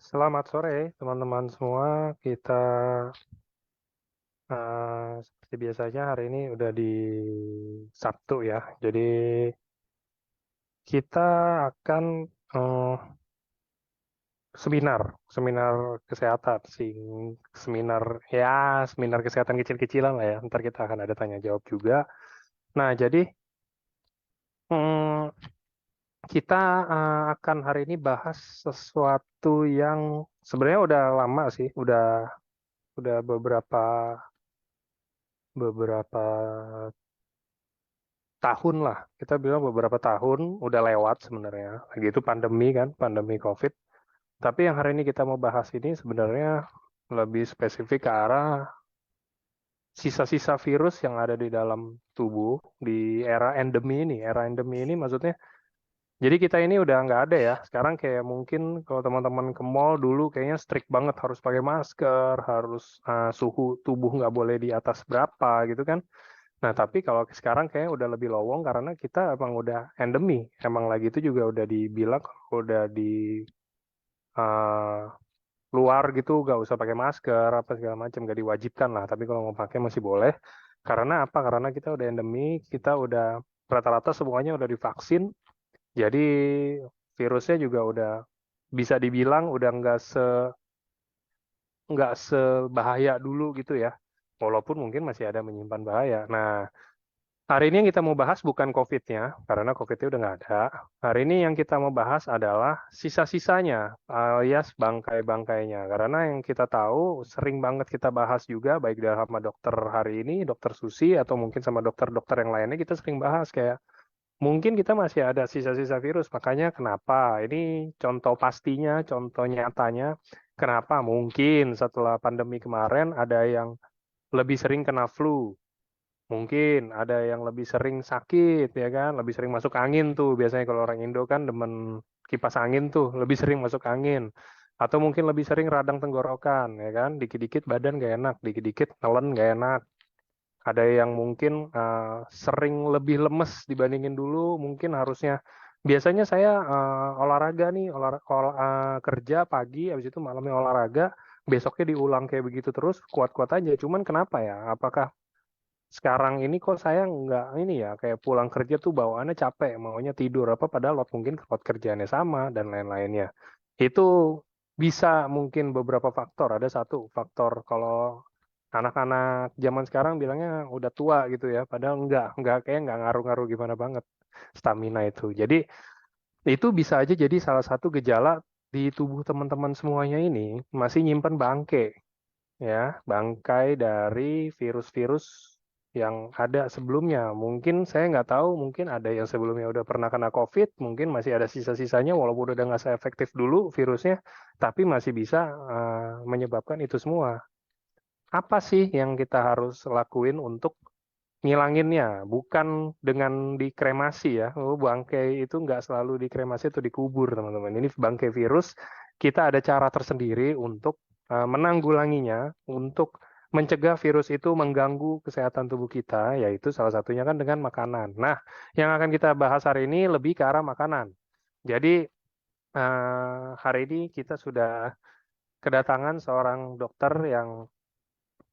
Selamat sore teman-teman semua. Kita seperti biasanya hari ini udah di Sabtu ya. Jadi kita akan eh, seminar, seminar kesehatan, seminar ya, seminar kesehatan kecil-kecilan lah ya. Ntar kita akan ada tanya jawab juga. Nah, jadi mm, kita akan hari ini bahas sesuatu yang sebenarnya udah lama sih, udah beberapa tahun lah, kita bilang beberapa tahun udah lewat sebenarnya. Lagi itu pandemi kan, pandemi COVID. Tapi yang hari ini kita mau bahas ini sebenarnya lebih spesifik ke arah sisa-sisa virus yang ada di dalam tubuh di era endemi ini. Era endemi ini maksudnya, jadi kita ini udah nggak ada ya. Sekarang kayak mungkin kalau teman-teman ke mall dulu kayaknya strict banget harus pakai masker, harus suhu tubuh nggak boleh di atas berapa gitu kan. Nah, tapi kalau sekarang kayaknya udah lebih lowong karena kita emang udah endemi. Emang lagi itu juga udah dibilang udah di eh, luar gitu gak usah pakai masker apa segala macam gak diwajibkan lah. Tapi kalau mau pakai masih boleh. Karena apa? Karena kita udah endemi, kita udah rata-rata semuanya udah divaksin. Jadi virusnya juga udah bisa dibilang udah nggak sebahaya dulu gitu ya. Walaupun mungkin masih ada menyimpan bahaya. Nah, hari ini yang kita mau bahas bukan COVID-nya, karena COVID-nya udah nggak ada. Hari ini yang kita mau bahas adalah sisa-sisanya, alias bangkai-bangkainya. Karena yang kita tahu, sering banget kita bahas juga, baik sama dokter hari ini, dokter Susi, atau mungkin sama dokter-dokter yang lainnya, kita sering bahas kayak, mungkin kita masih ada sisa-sisa virus. Makanya kenapa? Ini contoh pastinya, contoh nyatanya, kenapa mungkin setelah pandemi kemarin ada yang lebih sering kena flu. Mungkin ada yang lebih sering sakit, ya kan? Lebih sering masuk angin tuh. Biasanya kalau orang Indo kan demen kipas angin tuh, lebih sering masuk angin. Atau mungkin lebih sering radang tenggorokan, ya kan? Dikit-dikit badan gak enak, dikit-dikit nelen gak enak. Ada yang mungkin sering lebih lemes dibandingin dulu, mungkin harusnya. Biasanya saya olahraga nih, kerja pagi, habis itu malamnya olahraga, besoknya diulang kayak begitu terus, kuat-kuat aja. Cuman kenapa ya? Apakah sekarang ini kok saya nggak ini ya kayak pulang kerja tuh bawaannya capek maunya tidur apa padahal mungkin load kerjaannya sama dan lain-lainnya itu bisa mungkin beberapa faktor ada satu faktor kalau anak-anak zaman sekarang bilangnya udah tua gitu ya padahal nggak kayak nggak ngaruh-ngaruh gimana banget stamina itu jadi itu bisa aja jadi salah satu gejala di tubuh teman-teman semuanya ini masih nyimpen bangke ya, bangkai dari virus-virus yang ada sebelumnya. Mungkin saya nggak tahu, mungkin ada yang sebelumnya udah pernah kena COVID, mungkin masih ada sisa-sisanya, walaupun udah nggak seefektif dulu virusnya, tapi masih bisa menyebabkan itu semua. Apa sih yang kita harus lakuin untuk ngilanginnya? Bukan dengan dikremasi ya. Oh, bangkai itu nggak selalu dikremasi atau dikubur, teman-teman. Ini bangkai virus, kita ada cara tersendiri untuk menanggulanginya, untuk mencegah virus itu mengganggu kesehatan tubuh kita, yaitu salah satunya kan dengan makanan. Nah, yang akan kita bahas hari ini lebih ke arah makanan. Jadi, hari ini kita sudah kedatangan seorang dokter yang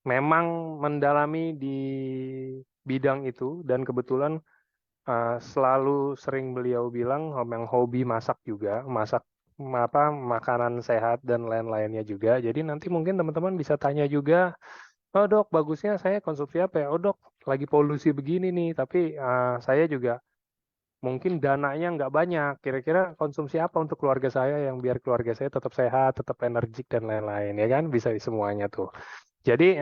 memang mendalami di bidang itu dan kebetulan selalu sering beliau bilang memang hobi masak juga, masak apa makanan sehat dan lain-lainnya juga. Jadi nanti mungkin teman-teman bisa tanya juga, oh dok, bagusnya saya konsumsi apa ya? Oh dok, lagi polusi begini nih, tapi saya juga mungkin dananya nggak banyak. Kira-kira konsumsi apa untuk keluarga saya yang biar keluarga saya tetap sehat, tetap energik dan lain-lain ya kan? Bisa semuanya tuh. Jadi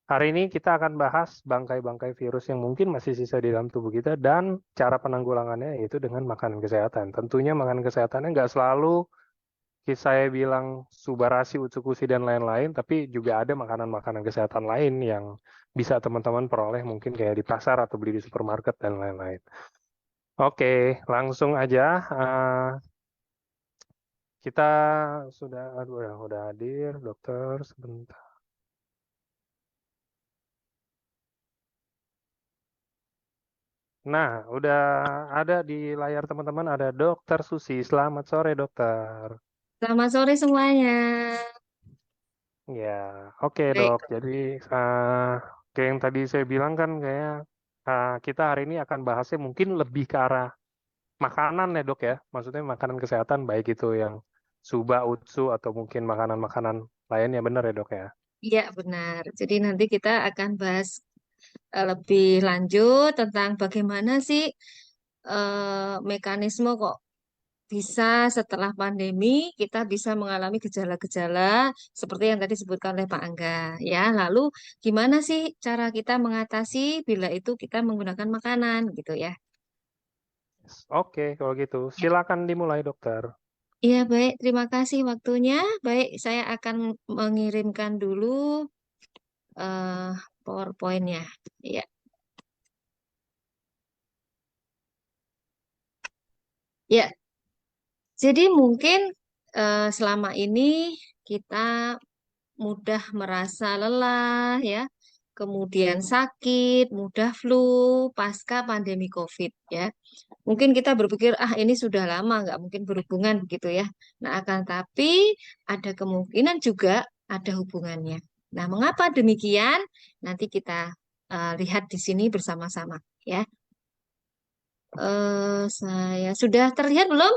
hari ini kita akan bahas bangkai-bangkai virus yang mungkin masih sisa di dalam tubuh kita dan cara penanggulangannya yaitu dengan makanan kesehatan. Tentunya makanan kesehatannya nggak selalu saya bilang Subarasi, Utsukushi, dan lain-lain, tapi juga ada makanan-makanan kesehatan lain yang bisa teman-teman peroleh mungkin kayak di pasar atau beli di supermarket dan lain-lain. Oke, langsung aja. eh, kita sudah, aduh, udah hadir, dokter, sebentar. Nah, udah ada di layar teman-teman ada Dokter Susi. Selamat sore, dokter. Selamat sore semuanya. Ya, oke Baik, dok. Jadi kayak yang tadi saya bilang kan kayak kita hari ini akan bahasnya mungkin lebih ke arah makanan ya dok ya. Maksudnya makanan kesehatan baik itu yang suba, utsu atau mungkin makanan-makanan lainnya benar ya dok ya. iya benar. Jadi nanti kita akan bahas lebih lanjut tentang bagaimana sih mekanisme kok bisa setelah pandemi kita bisa mengalami gejala-gejala seperti yang tadi disebutkan oleh Pak Angga. Ya, lalu gimana sih cara kita mengatasi bila itu kita menggunakan makanan gitu ya. Oke, kalau gitu silakan dimulai dokter. Iya, baik. Terima kasih waktunya. Baik, saya akan mengirimkan dulu eh PowerPoint-nya. Ya, ya. Jadi mungkin selama ini kita mudah merasa lelah, ya, kemudian sakit, mudah flu pasca pandemi COVID, ya. Mungkin kita berpikir, ah ini sudah lama, nggak mungkin berhubungan begitu ya. Nah, akan tapi ada kemungkinan juga ada hubungannya. Nah, mengapa demikian? Nanti kita lihat di sini bersama-sama, ya. Saya sudah terlihat belum?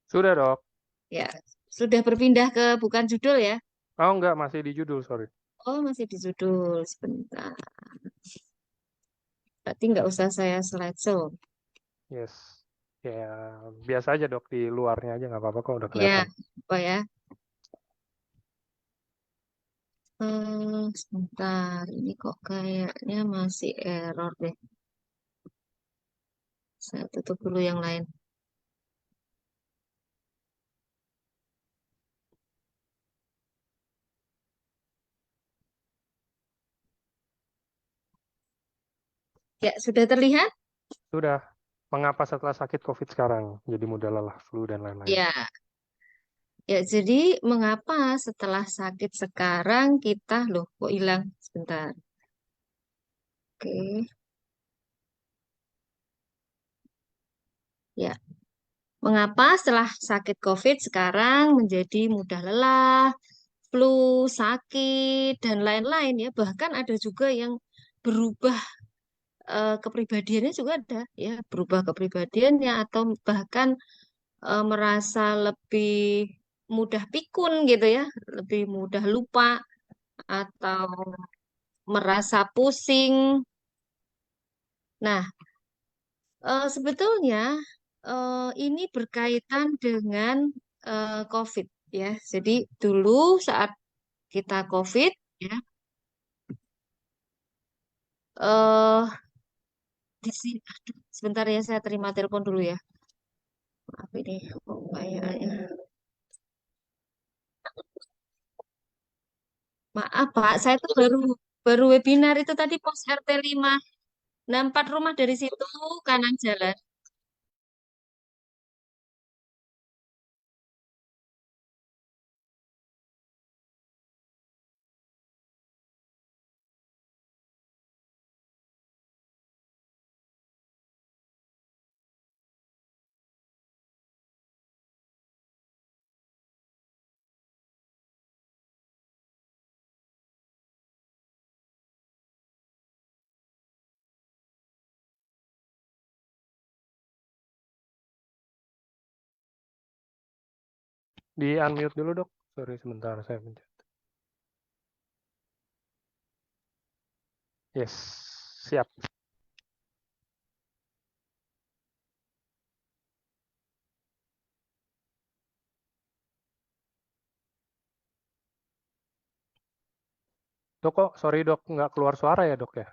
Sudah dok. Ya, sudah berpindah ke bukan judul ya. Oh enggak, masih di judul, sorry. Oh, masih di judul. Sebentar. Berarti nggak usah saya slideshow. Yes. Ya, biasa aja dok di luarnya aja nggak apa-apa kok udah Ya, kelihatan. apa ya? Sebentar. Ini kok kayaknya masih error deh. Saya tutup dulu yang lain. Ya, sudah terlihat? Sudah. Mengapa setelah sakit COVID sekarang jadi mudah lelah, flu dan lain-lain? Ya, ya. Jadi mengapa setelah sakit sekarang kita loh kok hilang? Sebentar. Oke. Ya, mengapa setelah sakit COVID sekarang menjadi mudah lelah, flu, sakit, dan lain-lain ya. Bahkan ada juga yang berubah kepribadiannya juga ada ya, berubah kepribadiannya atau bahkan merasa lebih mudah pikun gitu ya, lebih mudah lupa atau merasa pusing. Nah, sebetulnya ini berkaitan dengan COVID ya. Jadi dulu saat kita COVID ya, eh di sini, aduh, sebentar ya saya terima telepon dulu ya. Maaf ini kok kayaknya. Maaf Pak, saya tuh baru baru webinar itu tadi pos RT 5. Nah, 4 rumah dari situ kanan jalan. Di unmute dulu dok. Sorry sebentar saya pencet. Yes, siap. Dok kok, sorry dok, nggak keluar suara ya dok ya?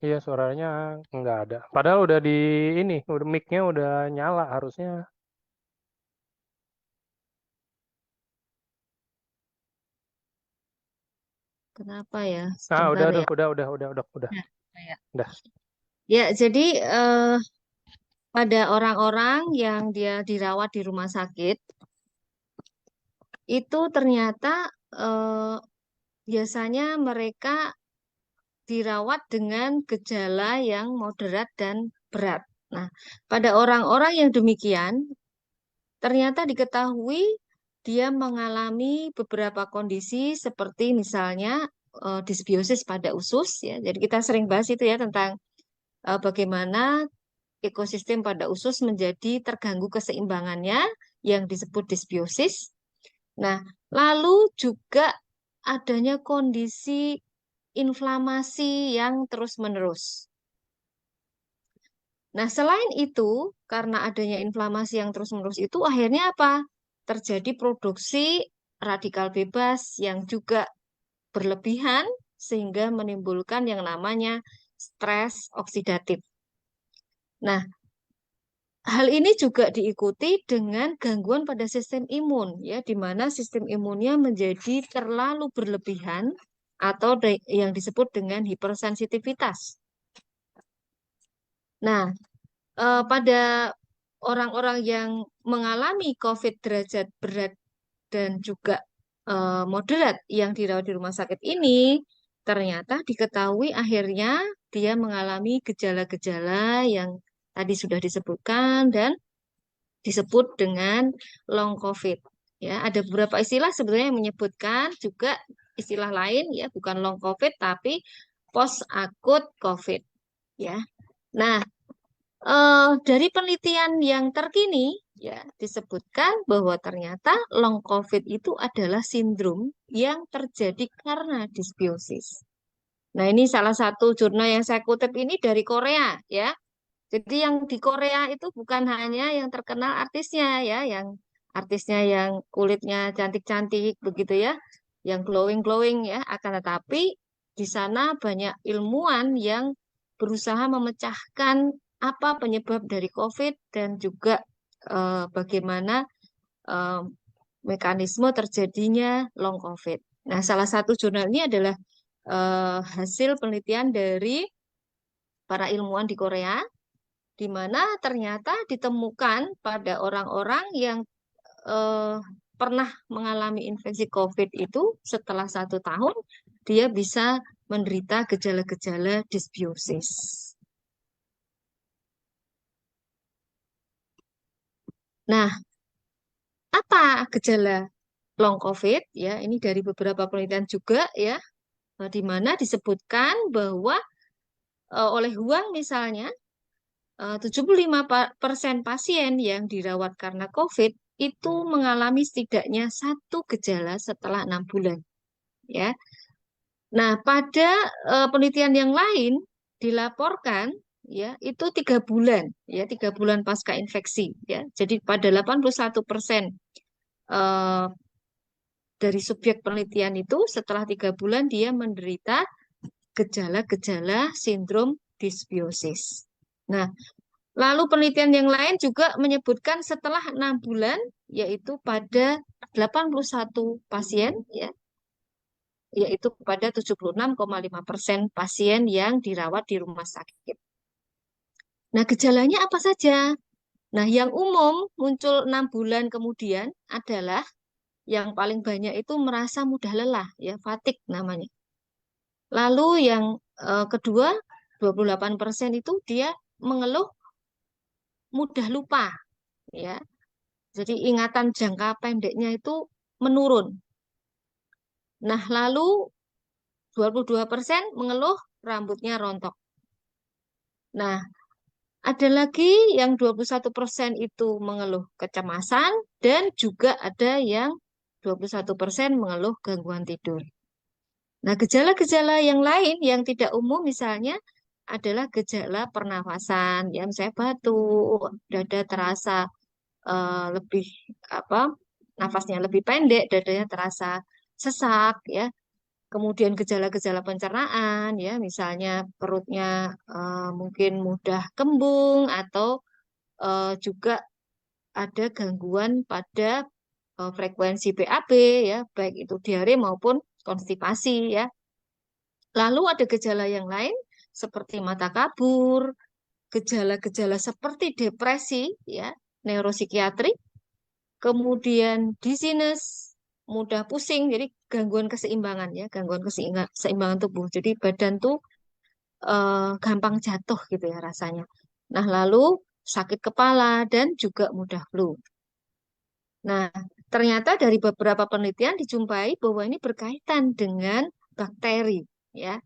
Iya suaranya nggak ada. Padahal udah di ini, udah mic-nya udah nyala harusnya. Kenapa ya? Ah udah Sebentar tuh, ya. udah. Nah, ya. Udah. Ya, jadi pada orang-orang yang dia dirawat di rumah sakit itu ternyata biasanya mereka dirawat dengan gejala yang moderat dan berat. Nah, pada orang-orang yang demikian, ternyata diketahui dia mengalami beberapa kondisi seperti misalnya disbiosis pada usus ya. Jadi kita sering bahas itu ya tentang bagaimana ekosistem pada usus menjadi terganggu keseimbangannya yang disebut disbiosis. Nah, lalu juga adanya kondisi inflamasi yang terus-menerus. Nah, selain itu, karena adanya inflamasi yang terus-menerus itu, akhirnya apa? Terjadi produksi radikal bebas yang juga berlebihan, sehingga menimbulkan yang namanya stres oksidatif. Nah, hal ini juga diikuti dengan gangguan pada sistem imun, ya, di mana sistem imunnya menjadi terlalu berlebihan atau yang disebut dengan hipersensitivitas. Nah, pada orang-orang yang mengalami COVID derajat berat dan juga moderat yang dirawat di rumah sakit ini, ternyata diketahui akhirnya dia mengalami gejala-gejala yang tadi sudah disebutkan dan disebut dengan long COVID. Ya, ada beberapa istilah sebenarnya yang menyebutkan juga istilah lain ya, bukan long COVID tapi post akut COVID. Ya, nah dari penelitian yang terkini ya disebutkan bahwa ternyata long COVID itu adalah sindrom yang terjadi karena disbiosis. Nah, ini salah satu jurnal yang saya kutip ini dari Korea ya. Jadi yang di Korea itu bukan hanya yang terkenal artisnya ya, yang artisnya yang kulitnya cantik-cantik begitu ya, yang glowing-glowing ya, akan tetapi di sana banyak ilmuwan yang berusaha memecahkan apa penyebab dari COVID dan juga bagaimana eh, mekanisme terjadinya long COVID. Nah, salah satu jurnal ini adalah hasil penelitian dari para ilmuwan di Korea di mana ternyata ditemukan pada orang-orang yang eh, pernah mengalami infeksi COVID itu setelah 1 tahun dia bisa menderita gejala-gejala disbiosis. Nah, apa gejala long COVID? Ya, ini dari beberapa penelitian juga ya, di mana disebutkan bahwa oleh Huang misalnya 75% pasien yang dirawat karena COVID itu mengalami setidaknya satu gejala setelah 6 bulan. Ya, nah pada penelitian yang lain dilaporkan ya itu 3 bulan, ya 3 bulan pasca infeksi. Ya, jadi pada 81% eh, dari subjek penelitian itu setelah 3 bulan dia menderita gejala-gejala sindrom disbiosis. Nah, lalu penelitian yang lain juga menyebutkan setelah 6 bulan, yaitu pada 81 pasien, ya, yaitu pada 76,5% pasien yang dirawat di rumah sakit. Nah, gejalanya apa saja? Nah, yang umum muncul 6 bulan kemudian adalah yang paling banyak itu merasa mudah lelah, ya, fatigue namanya. Lalu yang kedua, 28% itu dia mengeluh mudah lupa, ya. Jadi ingatan jangka pendeknya itu menurun. Nah, lalu 22% mengeluh rambutnya rontok. Nah, ada lagi yang 21% itu mengeluh kecemasan dan juga ada yang 21% mengeluh gangguan tidur. Nah, gejala-gejala yang lain yang tidak umum misalnya adalah gejala pernafasan, ya misalnya batuk, dada terasa lebih apa nafasnya lebih pendek, dadanya terasa sesak ya. Kemudian gejala-gejala pencernaan ya, misalnya perutnya mungkin mudah kembung atau juga ada gangguan pada frekuensi BAB ya, baik itu diare maupun konstipasi ya. Lalu ada gejala yang lain seperti mata kabur, gejala-gejala seperti depresi ya, neuropsikiatri, kemudian dizziness, mudah pusing, jadi gangguan keseimbangan ya, gangguan keseimbangan tubuh. Jadi badan tuh gampang jatuh gitu ya rasanya. Nah, lalu sakit kepala dan juga mudah flu. Nah, ternyata dari beberapa penelitian dijumpai bahwa ini berkaitan dengan bakteri ya.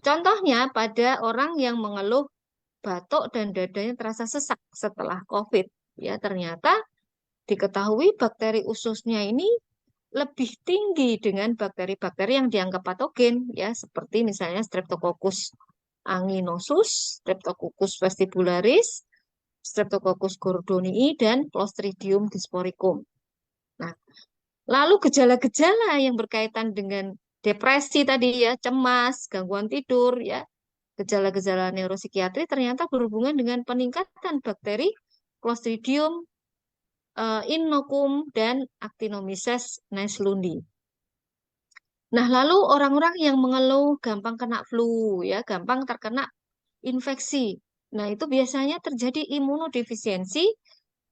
Contohnya pada orang yang mengeluh batuk dan dadanya terasa sesak setelah COVID ya, ternyata diketahui bakteri ususnya ini lebih tinggi dengan bakteri-bakteri yang dianggap patogen ya, seperti misalnya Streptococcus anginosus, Streptococcus vestibularis, Streptococcus gordonii, dan Clostridium disporicum. Nah, lalu gejala-gejala yang berkaitan dengan depresi tadi ya, cemas, gangguan tidur ya, gejala-gejala neuropsikiatri ternyata berhubungan dengan peningkatan bakteri Clostridium inoculum dan Actinomyces naesluni. Nah, lalu orang-orang yang mengeluh gampang kena flu ya, gampang terkena infeksi. Nah, itu biasanya terjadi imunodefisiensi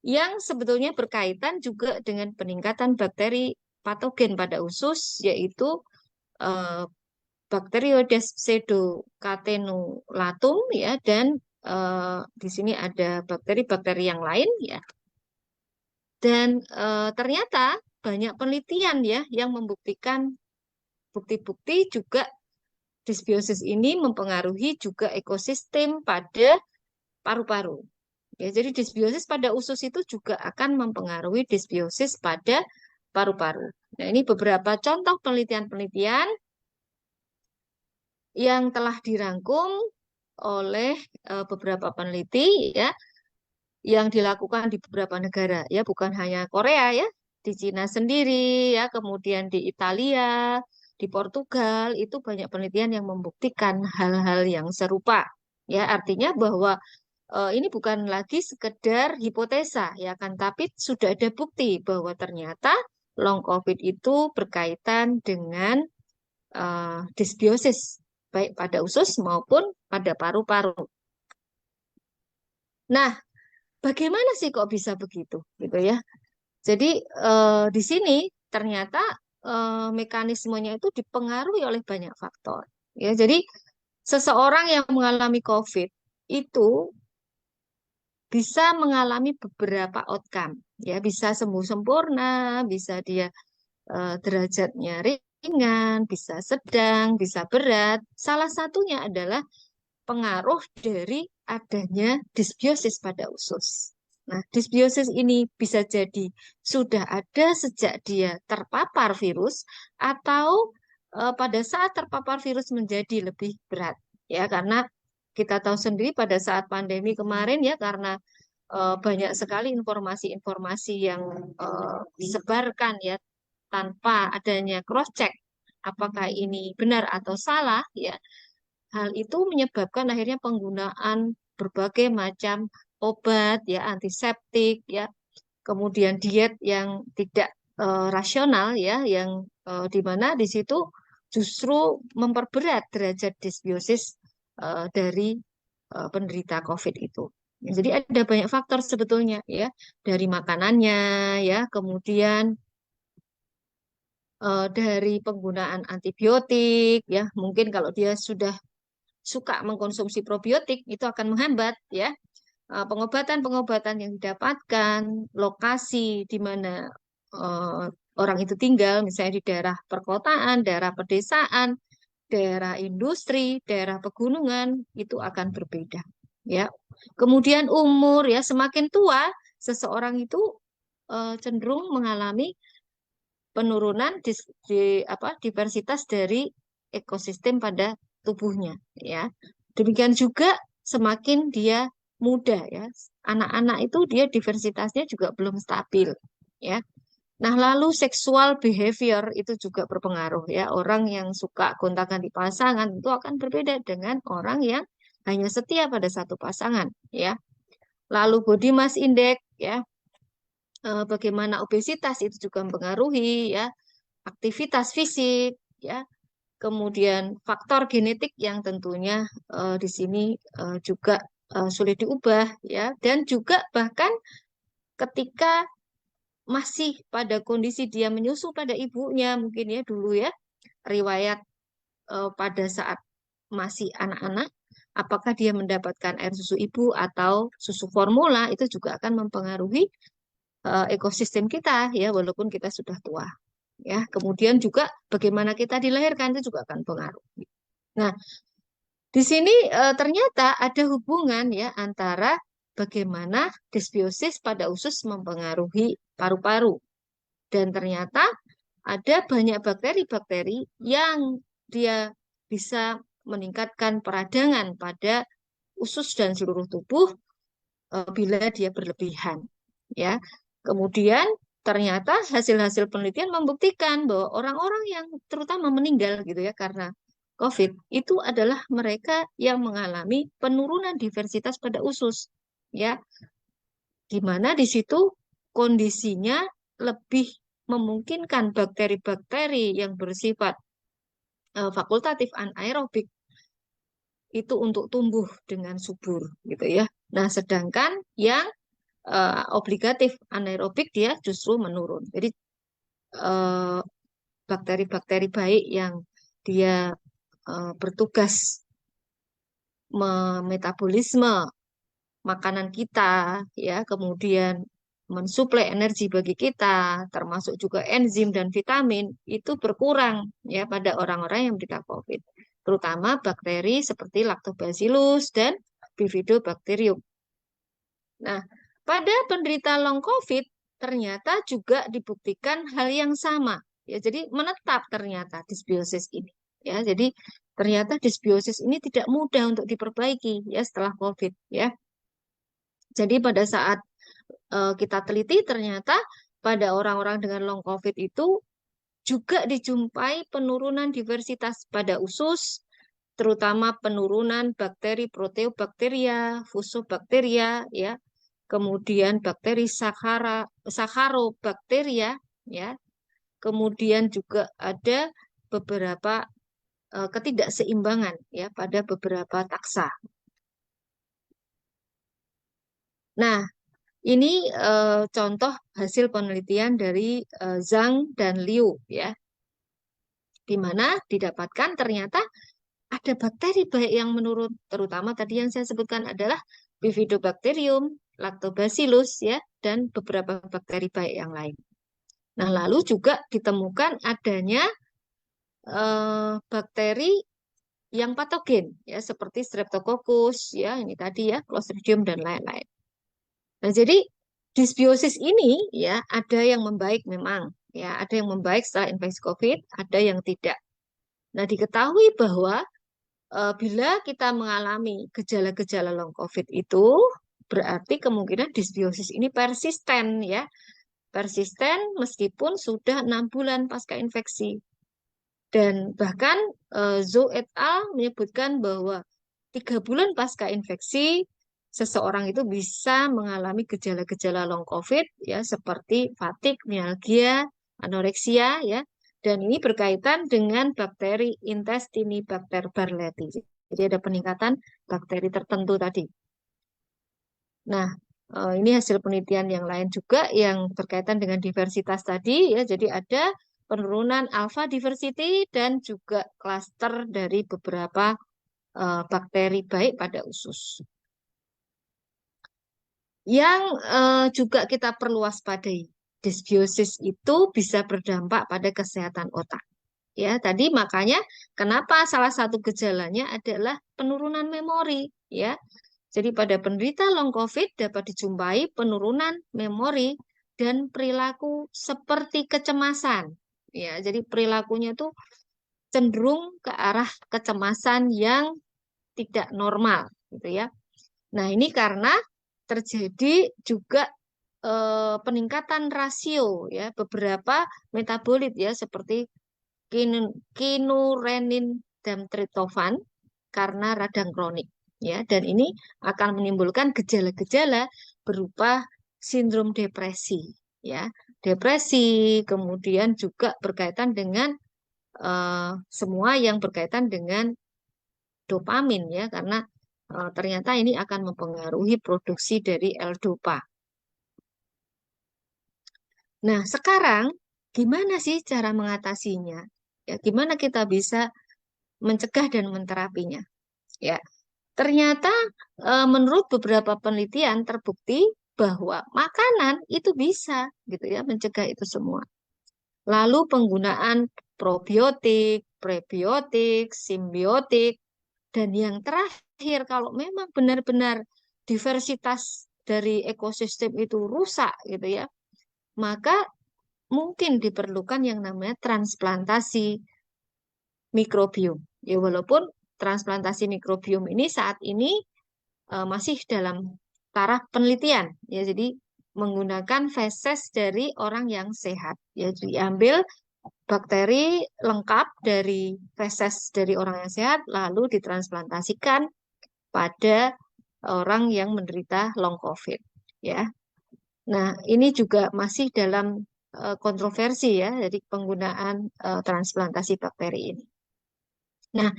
yang sebetulnya berkaitan juga dengan peningkatan bakteri patogen pada usus, yaitu eh, Bacteroides pseudocatenolatum ya, dan di sini ada bakteri-bakteri yang lain ya. Dan ternyata banyak penelitian ya yang membuktikan bukti-bukti juga disbiosis ini mempengaruhi juga ekosistem pada paru-paru. Ya, jadi disbiosis pada usus itu juga akan mempengaruhi disbiosis pada paru-paru. Nah, ini beberapa contoh penelitian-penelitian yang telah dirangkum oleh beberapa peneliti ya, yang dilakukan di beberapa negara ya, bukan hanya Korea ya, di Cina sendiri ya, kemudian di Italia, di Portugal itu banyak penelitian yang membuktikan hal-hal yang serupa. Ya, artinya bahwa ini bukan lagi sekedar hipotesa ya kan, tapi sudah ada bukti bahwa ternyata long COVID itu berkaitan dengan disbiosis baik pada usus maupun pada paru-paru. Nah, bagaimana sih kok bisa begitu gitu ya? Jadi di sini ternyata mekanismenya itu dipengaruhi oleh banyak faktor. Ya, jadi seseorang yang mengalami COVID itu bisa mengalami beberapa outcome. Ya, bisa sembuh sempurna, bisa dia derajatnya ringan, bisa sedang, bisa berat. Salah satunya adalah pengaruh dari adanya disbiosis pada usus. Nah, disbiosis ini bisa jadi sudah ada sejak dia terpapar virus atau pada saat terpapar virus menjadi lebih berat. Ya, karena kita tahu sendiri pada saat pandemi kemarin ya, karena banyak sekali informasi-informasi yang disebarkan ya tanpa adanya cross check apakah ini benar atau salah ya. Hal itu menyebabkan akhirnya penggunaan berbagai macam obat ya, antiseptik ya, kemudian diet yang tidak rasional ya, yang di mana di situ justru memperberat derajat disbiosis dari penderita COVID itu. Ya, jadi ada banyak faktor sebetulnya ya, dari makanannya ya, kemudian dari penggunaan antibiotik ya, mungkin kalau dia sudah suka mengkonsumsi probiotik itu akan menghambat ya pengobatan-pengobatan yang didapatkan, lokasi di mana eh, orang itu tinggal, misalnya di daerah perkotaan, daerah pedesaan, daerah industri, daerah pegunungan, itu akan berbeda. Ya. Kemudian umur ya, semakin tua seseorang itu cenderung mengalami penurunan diversitas dari ekosistem pada tubuhnya ya. Demikian juga semakin dia muda ya. Anak-anak itu dia diversitasnya juga belum stabil ya. Nah, lalu seksual behavior itu juga berpengaruh ya. Orang yang suka gonta-ganti pasangan itu akan berbeda dengan orang yang hanya setia pada satu pasangan ya. Lalu body mass index ya, bagaimana obesitas itu juga mempengaruhi ya, aktivitas fisik ya, kemudian faktor genetik yang tentunya di sini juga sulit diubah ya, dan juga bahkan ketika masih pada kondisi dia menyusu pada ibunya mungkin ya dulu ya, riwayat pada saat masih anak-anak, apakah dia mendapatkan air susu ibu atau susu formula, itu juga akan mempengaruhi ekosistem kita ya, walaupun kita sudah tua ya. Kemudian juga bagaimana kita dilahirkan itu juga akan pengaruh. Nah, di sini ternyata ada hubungan ya antara bagaimana disbiosis pada usus mempengaruhi paru-paru, dan ternyata ada banyak bakteri-bakteri yang dia bisa meningkatkan peradangan pada usus dan seluruh tubuh bila dia berlebihan. Ya, kemudian ternyata hasil-hasil penelitian membuktikan bahwa orang-orang yang terutama meninggal gitu ya karena COVID itu adalah mereka yang mengalami penurunan diversitas pada usus. Ya, di mana di situ kondisinya lebih memungkinkan bakteri-bakteri yang bersifat fakultatif anaerobik itu untuk tumbuh dengan subur gitu ya. Nah, sedangkan yang obligatif anaerobik dia justru menurun. Jadi eh, bakteri-bakteri baik yang dia bertugas memetabolisme makanan kita ya, kemudian mensuplai energi bagi kita, termasuk juga enzim dan vitamin, itu berkurang ya pada orang-orang yang menderita COVID, terutama bakteri seperti Lactobacillus dan Bifidobacterium. Nah, pada penderita long COVID ternyata juga dibuktikan hal yang sama. Ya, jadi menetap ternyata disbiosis ini. Ya, jadi ternyata disbiosis ini tidak mudah untuk diperbaiki ya setelah COVID ya. Jadi pada saat kita teliti ternyata pada orang-orang dengan long COVID itu juga dijumpai penurunan diversitas pada usus, terutama penurunan bakteri proteobakteria, fusobakteria, ya, kemudian bakteri Saccharobacteria, ya, kemudian juga ada beberapa ketidakseimbangan ya pada beberapa taksa. Nah, ini contoh hasil penelitian dari Zhang dan Liu ya, di mana didapatkan ternyata ada bakteri baik yang menurun, terutama tadi yang saya sebutkan adalah Bifidobacterium, Lactobacillus ya, dan beberapa bakteri baik yang lain. Nah, lalu juga ditemukan adanya bakteri yang patogen ya seperti Streptococcus ya, ini tadi ya, Clostridium dan lain-lain. Nah, jadi disbiosis ini ya ada yang membaik memang ya, ada yang membaik setelah infeksi COVID, ada yang tidak. Nah, diketahui bahwa bila kita mengalami gejala-gejala long COVID itu berarti kemungkinan disbiosis ini persisten ya, persisten meskipun sudah 6 bulan pasca infeksi. Dan bahkan Zhou et al. Menyebutkan bahwa 3 bulan pasca infeksi seseorang itu bisa mengalami gejala-gejala long COVID ya seperti fatigue, mialgia, anoreksia ya. Dan ini berkaitan dengan bakteri Intestinibacter barleti. Jadi ada peningkatan bakteri tertentu tadi. Nah, ini hasil penelitian yang lain juga yang berkaitan dengan diversitas tadi ya. Jadi ada penurunan alpha diversity dan juga klaster dari beberapa bakteri baik pada usus. Yang juga kita perlu waspadai, disbiosis itu bisa berdampak pada kesehatan otak. Ya, tadi makanya kenapa salah satu gejalanya adalah penurunan memori, ya. Jadi pada penderita long COVID dapat dijumpai penurunan memori dan perilaku seperti kecemasan. Ya, jadi perilakunya itu cenderung ke arah kecemasan yang tidak normal, gitu ya. Nah, ini karena terjadi juga peningkatan rasio ya beberapa metabolit ya seperti kinurenin dan tritofan karena radang kronik ya, dan ini akan menimbulkan gejala-gejala berupa sindrom depresi ya, depresi, kemudian juga berkaitan dengan semua yang berkaitan dengan dopamin ya, karena ternyata ini akan mempengaruhi produksi dari L-dopa. Nah, sekarang gimana sih cara mengatasinya? Ya, gimana kita bisa mencegah dan menterapinya? Ya, ternyata menurut beberapa penelitian terbukti bahwa makanan itu bisa gitu ya mencegah itu semua. Lalu penggunaan probiotik, prebiotik, simbiotik, dan yang terakhir kalau memang benar-benar diversitas dari ekosistem itu rusak gitu ya, maka mungkin diperlukan yang namanya transplantasi mikrobiom. Ya walaupun transplantasi mikrobiom ini saat ini masih dalam taraf penelitian ya. Jadi menggunakan feses dari orang yang sehat. Ya diambil bakteri lengkap dari feses dari orang yang sehat lalu ditransplantasikan pada orang yang menderita long COVID ya. Nah, ini juga masih dalam kontroversi ya, jadi penggunaan transplantasi bakteri ini. Nah,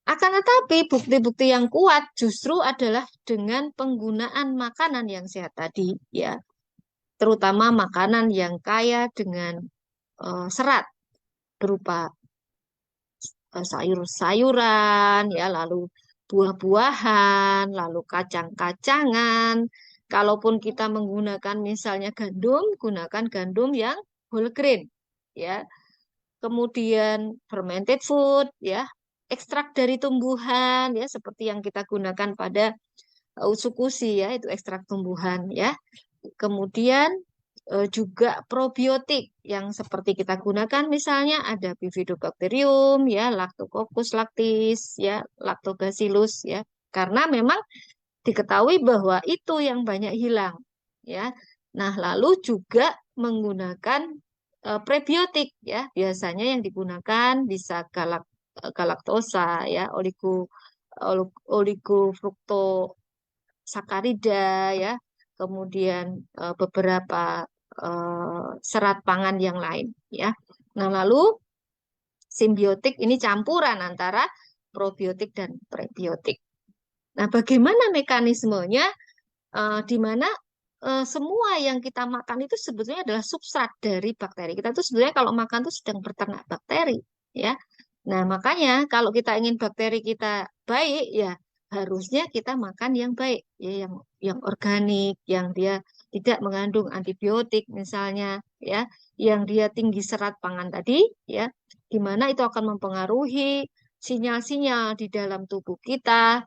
akan tetapi bukti-bukti yang kuat justru adalah dengan penggunaan makanan yang sehat tadi ya, terutama makanan yang kaya dengan serat berupa sayur-sayuran ya, lalu buah-buahan, lalu kacang-kacangan. Kalaupun kita menggunakan misalnya gandum, gunakan gandum yang whole grain ya. Kemudian fermented food ya, ekstrak dari tumbuhan ya seperti yang kita gunakan pada usukusi ya, itu ekstrak tumbuhan ya. Kemudian juga probiotik yang seperti kita gunakan misalnya ada Bifidobacterium ya, Lactococcus lactis ya, Lactobacillus ya. Karena memang diketahui bahwa itu yang banyak hilang ya. Nah, lalu juga menggunakan prebiotik ya. Biasanya yang digunakan bisa galaktosa ya, oligofruktosakarida ya, kemudian beberapa serat pangan yang lain ya. Nah, lalu simbiotik ini campuran antara probiotik dan prebiotik. Nah, bagaimana mekanismenya di mana semua yang kita makan itu sebetulnya adalah substrat dari bakteri. Kita tuh sebenarnya kalau makan tuh sedang berternak bakteri, ya. Nah, makanya kalau kita ingin bakteri kita baik, ya harusnya kita makan yang baik, ya yang organik, yang dia tidak mengandung antibiotik misalnya, ya, yang dia tinggi serat pangan tadi, ya, di mana itu akan mempengaruhi sinyal-sinyal di dalam tubuh kita,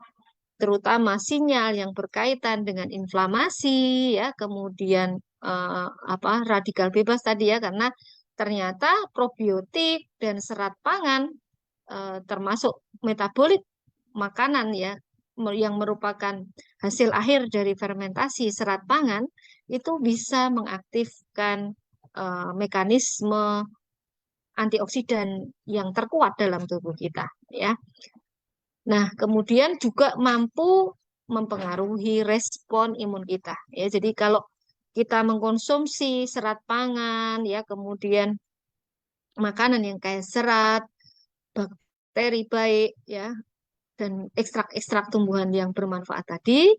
terutama sinyal yang berkaitan dengan inflamasi ya, kemudian radikal bebas tadi ya, karena ternyata probiotik dan serat pangan termasuk metabolit makanan ya, yang merupakan hasil akhir dari fermentasi serat pangan itu bisa mengaktifkan mekanisme antioksidan yang terkuat dalam tubuh kita ya. Nah, kemudian juga mampu mempengaruhi respon imun kita. Ya, jadi kalau kita mengkonsumsi serat pangan, ya, kemudian makanan yang kaya serat, bakteri baik, ya, dan ekstrak-ekstrak tumbuhan yang bermanfaat tadi,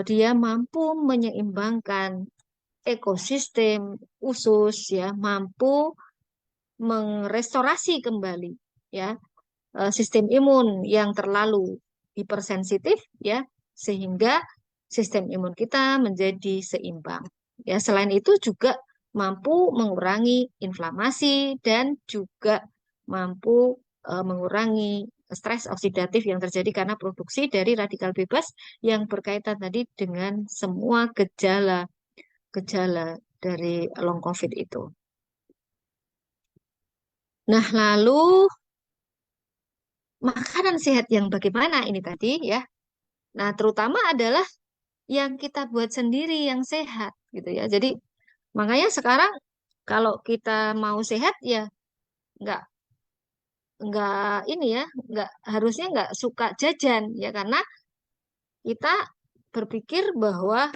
dia mampu menyeimbangkan ekosistem usus, ya, mampu merestorasi kembali, ya, sistem imun yang terlalu hipersensitif ya, sehingga sistem imun kita menjadi seimbang. Ya, selain itu juga mampu mengurangi inflamasi dan juga mampu mengurangi stres oksidatif yang terjadi karena produksi dari radikal bebas yang berkaitan tadi dengan semua gejala-gejala dari long COVID itu. Nah, lalu makanan sehat yang bagaimana ini tadi ya. Nah, terutama adalah yang kita buat sendiri yang sehat gitu ya. Jadi makanya sekarang kalau kita mau sehat ya nggak nggak ini ya nggak harusnya nggak suka jajan ya, karena kita berpikir bahwa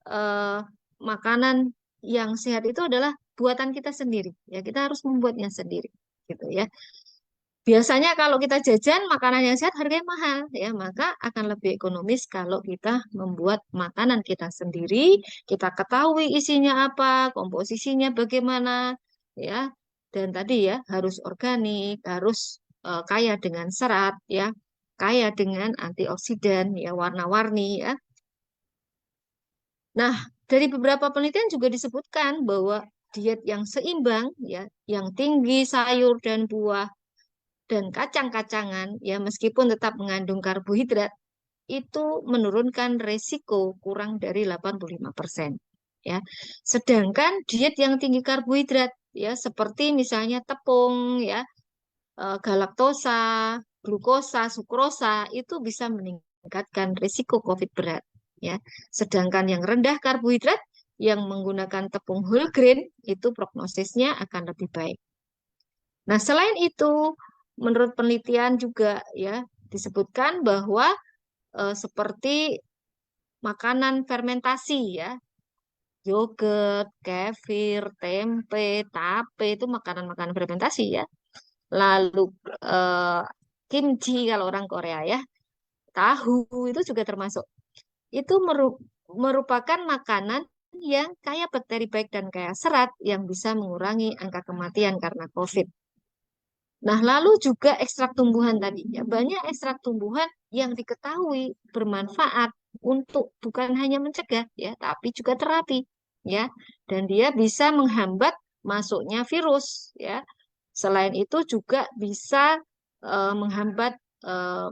eh, makanan yang sehat itu adalah buatan kita sendiri ya, kita harus membuatnya sendiri gitu ya. Biasanya kalau kita jajan makanan yang sehat harganya mahal ya, maka akan lebih ekonomis kalau kita membuat makanan kita sendiri, kita ketahui isinya apa, komposisinya bagaimana ya. Dan tadi ya harus organik, harus kaya dengan serat ya, kaya dengan antioksidan ya, warna-warni ya. Nah, dari beberapa penelitian juga disebutkan bahwa diet yang seimbang ya, yang tinggi sayur dan buah dan kacang-kacangan ya meskipun tetap mengandung karbohidrat itu menurunkan resiko kurang dari 85% ya. Sedangkan diet yang tinggi karbohidrat ya seperti misalnya tepung ya, galaktosa, glukosa, sukrosa itu bisa meningkatkan risiko COVID berat ya. Sedangkan yang rendah karbohidrat yang menggunakan tepung whole grain itu prognosisnya akan lebih baik. Nah, selain itu, menurut penelitian juga ya disebutkan bahwa seperti makanan fermentasi ya, yogurt, kefir, tempe, tape itu makanan-makanan fermentasi ya. Lalu eh, kimchi kalau orang Korea ya, tahu itu juga termasuk. Itu merupakan makanan yang kaya bakteri baik dan kaya serat yang bisa mengurangi angka kematian karena COVID. Nah, lalu juga ekstrak tumbuhan tadi. Ya, banyak ekstrak tumbuhan yang diketahui bermanfaat untuk bukan hanya mencegah ya, tapi juga terapi ya. Dan dia bisa menghambat masuknya virus ya. Selain itu juga bisa menghambat eh,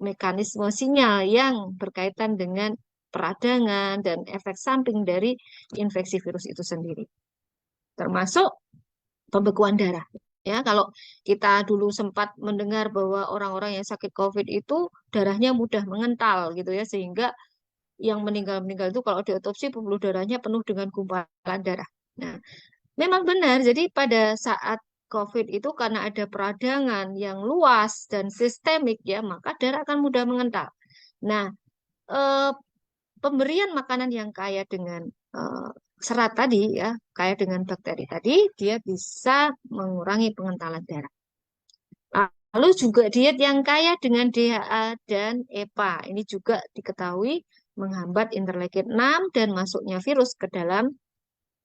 mekanisme sinyal yang berkaitan dengan peradangan dan efek samping dari infeksi virus itu sendiri. Termasuk pembekuan darah. Ya, kalau kita dulu sempat mendengar bahwa orang-orang yang sakit COVID itu darahnya mudah mengental gitu ya, sehingga yang meninggal-meninggal itu kalau diotopsi pembuluh darahnya penuh dengan gumpalan darah. Nah, memang benar. Jadi pada saat COVID itu karena ada peradangan yang luas dan sistemik ya, maka darah akan mudah mengental. Nah, eh, pemberian makanan yang kaya dengan eh, serat tadi ya, kaya dengan bakteri tadi, dia bisa mengurangi pengentalan darah. Lalu juga diet yang kaya dengan DHA dan EPA. Ini juga diketahui menghambat interleukin 6 dan masuknya virus ke dalam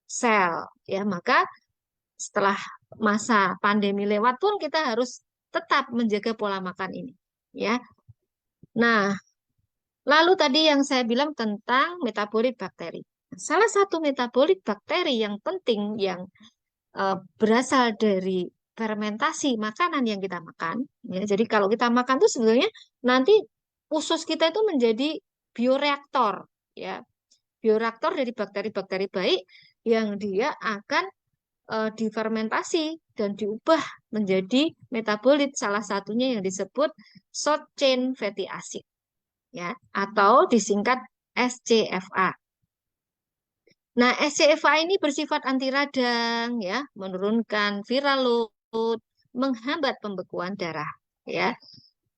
sel. Ya, maka setelah masa pandemi lewat pun kita harus tetap menjaga pola makan ini. Ya. Nah, lalu tadi yang saya bilang tentang metabolit bakteri. Salah satu metabolit bakteri yang penting yang berasal dari fermentasi makanan yang kita makan. Ya, jadi kalau kita makan tuh sebenarnya nanti usus kita itu menjadi bioreaktor. Ya, bioreaktor dari bakteri-bakteri baik yang dia akan difermentasi dan diubah menjadi metabolit. Salah satunya yang disebut short chain fatty acid ya atau disingkat SCFA. Nah, SCFA ini bersifat anti radang ya, menurunkan viral load, menghambat pembekuan darah ya.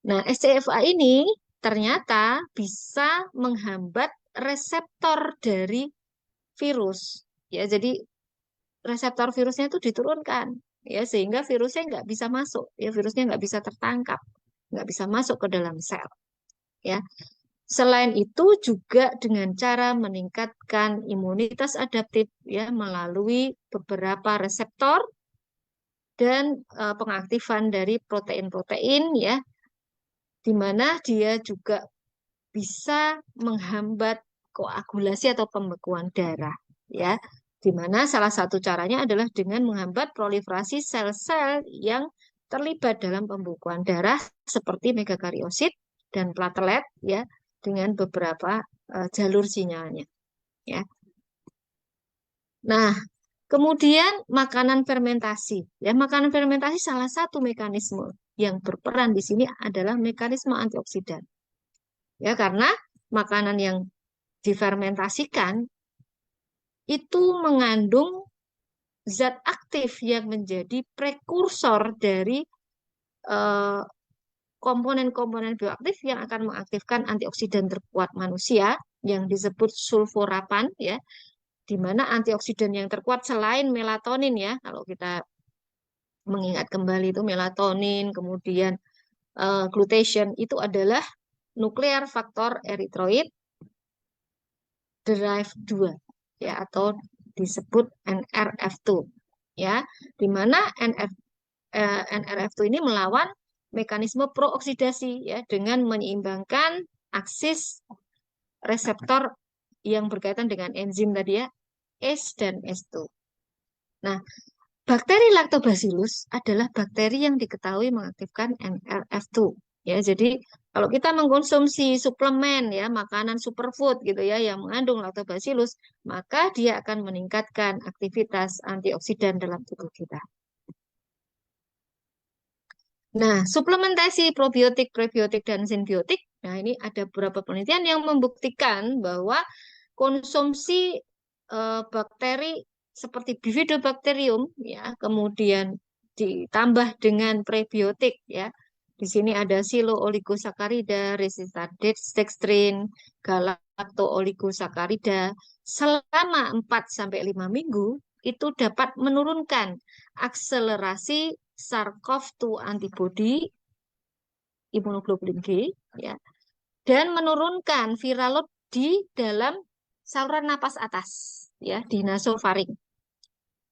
Nah, SCFA ini ternyata bisa menghambat reseptor dari virus ya. Jadi reseptor virusnya itu diturunkan ya sehingga virusnya nggak bisa masuk ya, virusnya nggak bisa tertangkap, nggak bisa masuk ke dalam sel ya. Selain itu juga dengan cara meningkatkan imunitas adaptif ya melalui beberapa reseptor dan pengaktifan dari protein-protein ya di mana dia juga bisa menghambat koagulasi atau pembekuan darah ya di mana salah satu caranya adalah dengan menghambat proliferasi sel-sel yang terlibat dalam pembekuan darah seperti megakariosit dan platelet ya dengan beberapa jalur sinyalnya ya. Nah, kemudian makanan fermentasi. Ya, makanan fermentasi salah satu mekanisme yang berperan di sini adalah mekanisme antioksidan. Ya, karena makanan yang difermentasikan itu mengandung zat aktif yang menjadi prekursor dari eh, komponen-komponen bioaktif yang akan mengaktifkan antioksidan terkuat manusia yang disebut sulforapan ya, di mana antioksidan yang terkuat selain melatonin ya, kalau kita mengingat kembali itu melatonin, kemudian glutation itu adalah nuklear faktor eritroid drive 2 ya, atau disebut NRF2 ya, di mana NRF2 ini melawan mekanisme prooksidasi ya dengan menyeimbangkan aksis reseptor yang berkaitan dengan enzim tadi ya, ACE dan ACE2. Nah, bakteri Lactobacillus adalah bakteri yang diketahui mengaktifkan NRF2. Ya, jadi kalau kita mengkonsumsi suplemen ya, makanan superfood gitu ya yang mengandung Lactobacillus, maka dia akan meningkatkan aktivitas antioksidan dalam tubuh kita. Nah, suplementasi probiotik, prebiotik, dan simbiotik. Nah, ini ada beberapa penelitian yang membuktikan bahwa konsumsi bakteri seperti Bifidobacterium ya, kemudian ditambah dengan prebiotik ya. Di sini ada Silo oligosakarida, resistan dextrin, galacto oligosakarida selama 4 sampai 5 minggu itu dapat menurunkan akselerasi SARS-CoV-2 antibody imunoglobulin G ya, dan menurunkan viral load di dalam saluran napas atas ya, di nasofaring.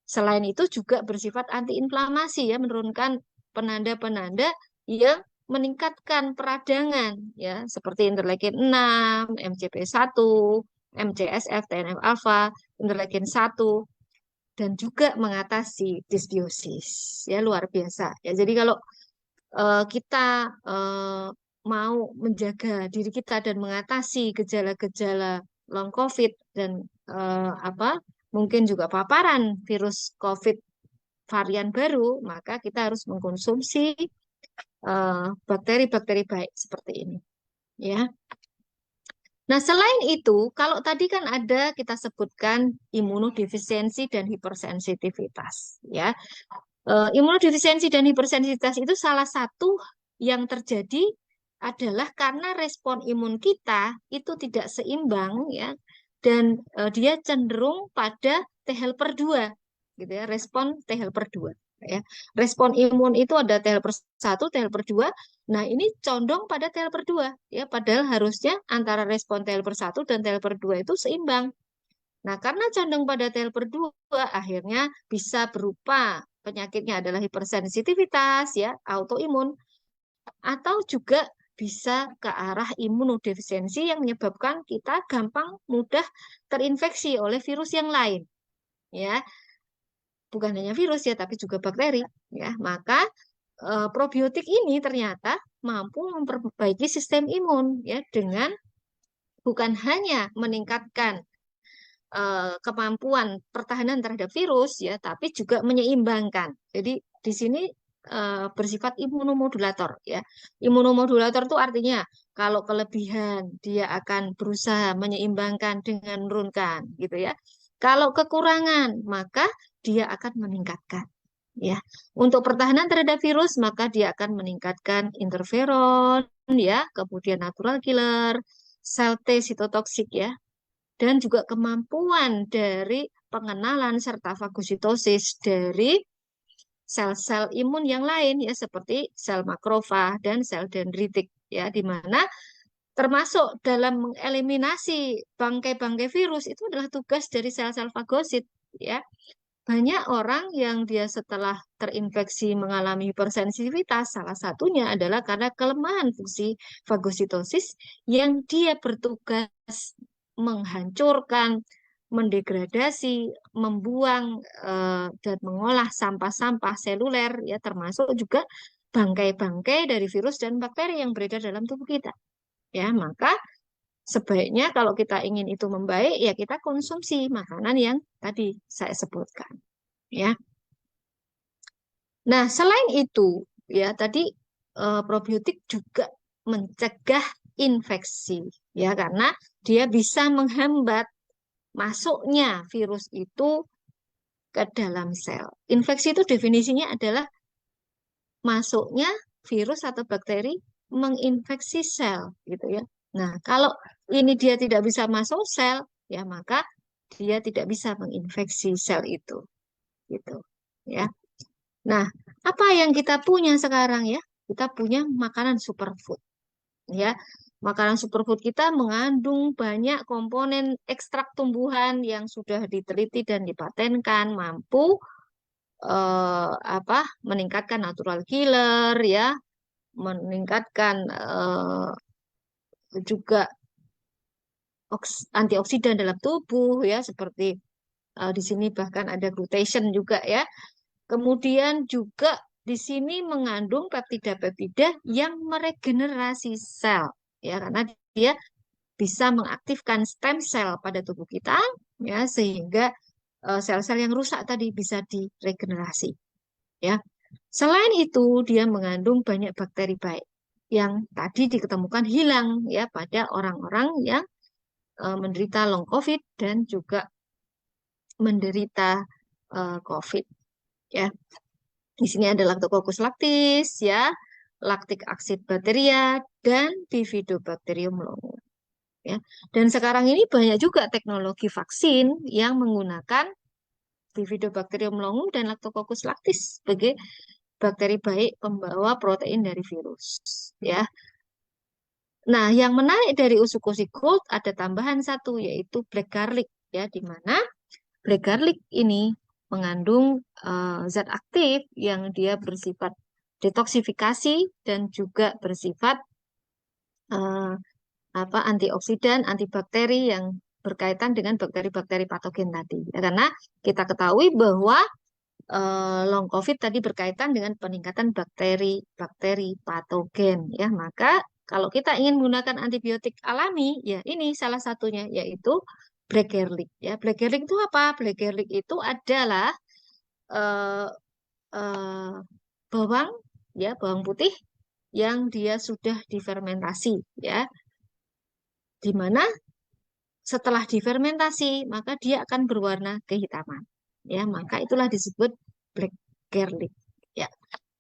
Selain itu juga bersifat antiinflamasi ya, menurunkan penanda-penanda yang meningkatkan peradangan ya, seperti interleukin 6, MCP1, MCSF, TNF alfa, interleukin 1, dan juga mengatasi disbiosis ya, luar biasa ya. Jadi kalau kita mau menjaga diri kita dan mengatasi gejala-gejala long COVID dan mungkin juga paparan virus COVID varian baru, maka kita harus mengkonsumsi bakteri-bakteri baik seperti ini ya. Nah, selain itu, kalau tadi kan ada kita sebutkan imunodefisiensi dan hipersensitivitas ya. Imunodefisiensi dan hipersensitivitas itu salah satu yang terjadi adalah karena respon imun kita itu tidak seimbang ya, dan dia cenderung pada T helper 2 gitu ya, respon T helper 2 ya. Respon imun itu ada T helper 1, T helper 2. Nah, ini condong pada T helper 2 ya, padahal harusnya antara respon T helper 1 dan T helper 2 itu seimbang. Nah, karena condong pada T helper 2 akhirnya bisa berupa penyakitnya adalah hipersensitivitas ya, autoimun, atau juga bisa ke arah imunodefisiensi yang menyebabkan kita gampang mudah terinfeksi oleh virus yang lain ya, bukan hanya virus ya tapi juga bakteri ya. Maka probiotik ini ternyata mampu memperbaiki sistem imun ya, dengan bukan hanya meningkatkan kemampuan pertahanan terhadap virus ya, tapi juga menyeimbangkan. Jadi di sini bersifat imunomodulator ya. Imunomodulator itu artinya kalau kelebihan dia akan berusaha menyeimbangkan dengan menurunkan gitu ya. Kalau kekurangan maka dia akan meningkatkan ya. Untuk pertahanan terhadap virus maka dia akan meningkatkan interferon ya, kemudian natural killer, sel T sitotoksik ya, dan juga kemampuan dari pengenalan serta fagositosis dari sel-sel imun yang lain ya, seperti sel makrofag dan sel dendritik ya, di mana termasuk dalam mengeliminasi bangkai-bangkai virus itu adalah tugas dari sel-sel fagosit ya. Banyak orang yang dia setelah terinfeksi mengalami hipersensitivitas, salah satunya adalah karena kelemahan fungsi fagositosis yang dia bertugas menghancurkan, mendegradasi, membuang dan mengolah sampah-sampah seluler ya, termasuk juga bangkai-bangkai dari virus dan bakteri yang beredar dalam tubuh kita. Ya, maka sebaiknya kalau kita ingin itu membaik ya kita konsumsi makanan yang tadi saya sebutkan ya. Nah, selain itu ya tadi probiotik juga mencegah infeksi ya, karena dia bisa menghambat masuknya virus itu ke dalam sel. Infeksi itu definisinya adalah masuknya virus atau bakteri menginfeksi sel gitu ya. Nah, kalau ini dia tidak bisa masuk sel, ya maka dia tidak bisa menginfeksi sel itu gitu ya. Nah, Apa yang kita punya sekarang ya? Kita punya makanan superfood ya. Makanan superfood kita mengandung banyak komponen ekstrak tumbuhan yang sudah diteliti dan dipatenkan mampu apa meningkatkan natural killer ya, meningkatkan juga antioksidan dalam tubuh ya seperti di sini bahkan ada glutation juga ya. Kemudian juga di sini mengandung peptida-peptida yang meregenerasi sel ya karena dia bisa mengaktifkan stem cell pada tubuh kita ya sehingga sel-sel yang rusak tadi bisa diregenerasi ya. Selain itu dia mengandung banyak bakteri baik yang tadi diketemukan hilang ya pada orang-orang yang menderita long COVID dan juga menderita COVID ya. Di sini ada Lactococcus lactis ya, lactic acid bacteria dan Bifidobacterium longum ya. Dan sekarang ini banyak juga teknologi vaksin yang menggunakan Bifidobacterium longum dan Lactococcus lactis sebagai bakteri baik pembawa protein dari virus ya. Nah, yang menarik dari usukusi gold ada tambahan satu yaitu black garlic ya, di mana black garlic ini mengandung zat aktif yang dia bersifat detoksifikasi dan juga bersifat eh, apa antioksidan, antibakteri yang berkaitan dengan bakteri-bakteri patogen tadi. Ya, karena kita ketahui bahwa long COVID tadi berkaitan dengan peningkatan bakteri-bakteri patogen ya. Maka kalau kita ingin menggunakan antibiotik alami, ya ini salah satunya yaitu black garlic ya. Black garlic itu apa? Black garlic itu adalah eh, eh, bawang ya, bawang putih yang dia sudah difermentasi ya. Di mana setelah difermentasi maka dia akan berwarna kehitaman. Ya, maka itulah disebut black garlic. Ya.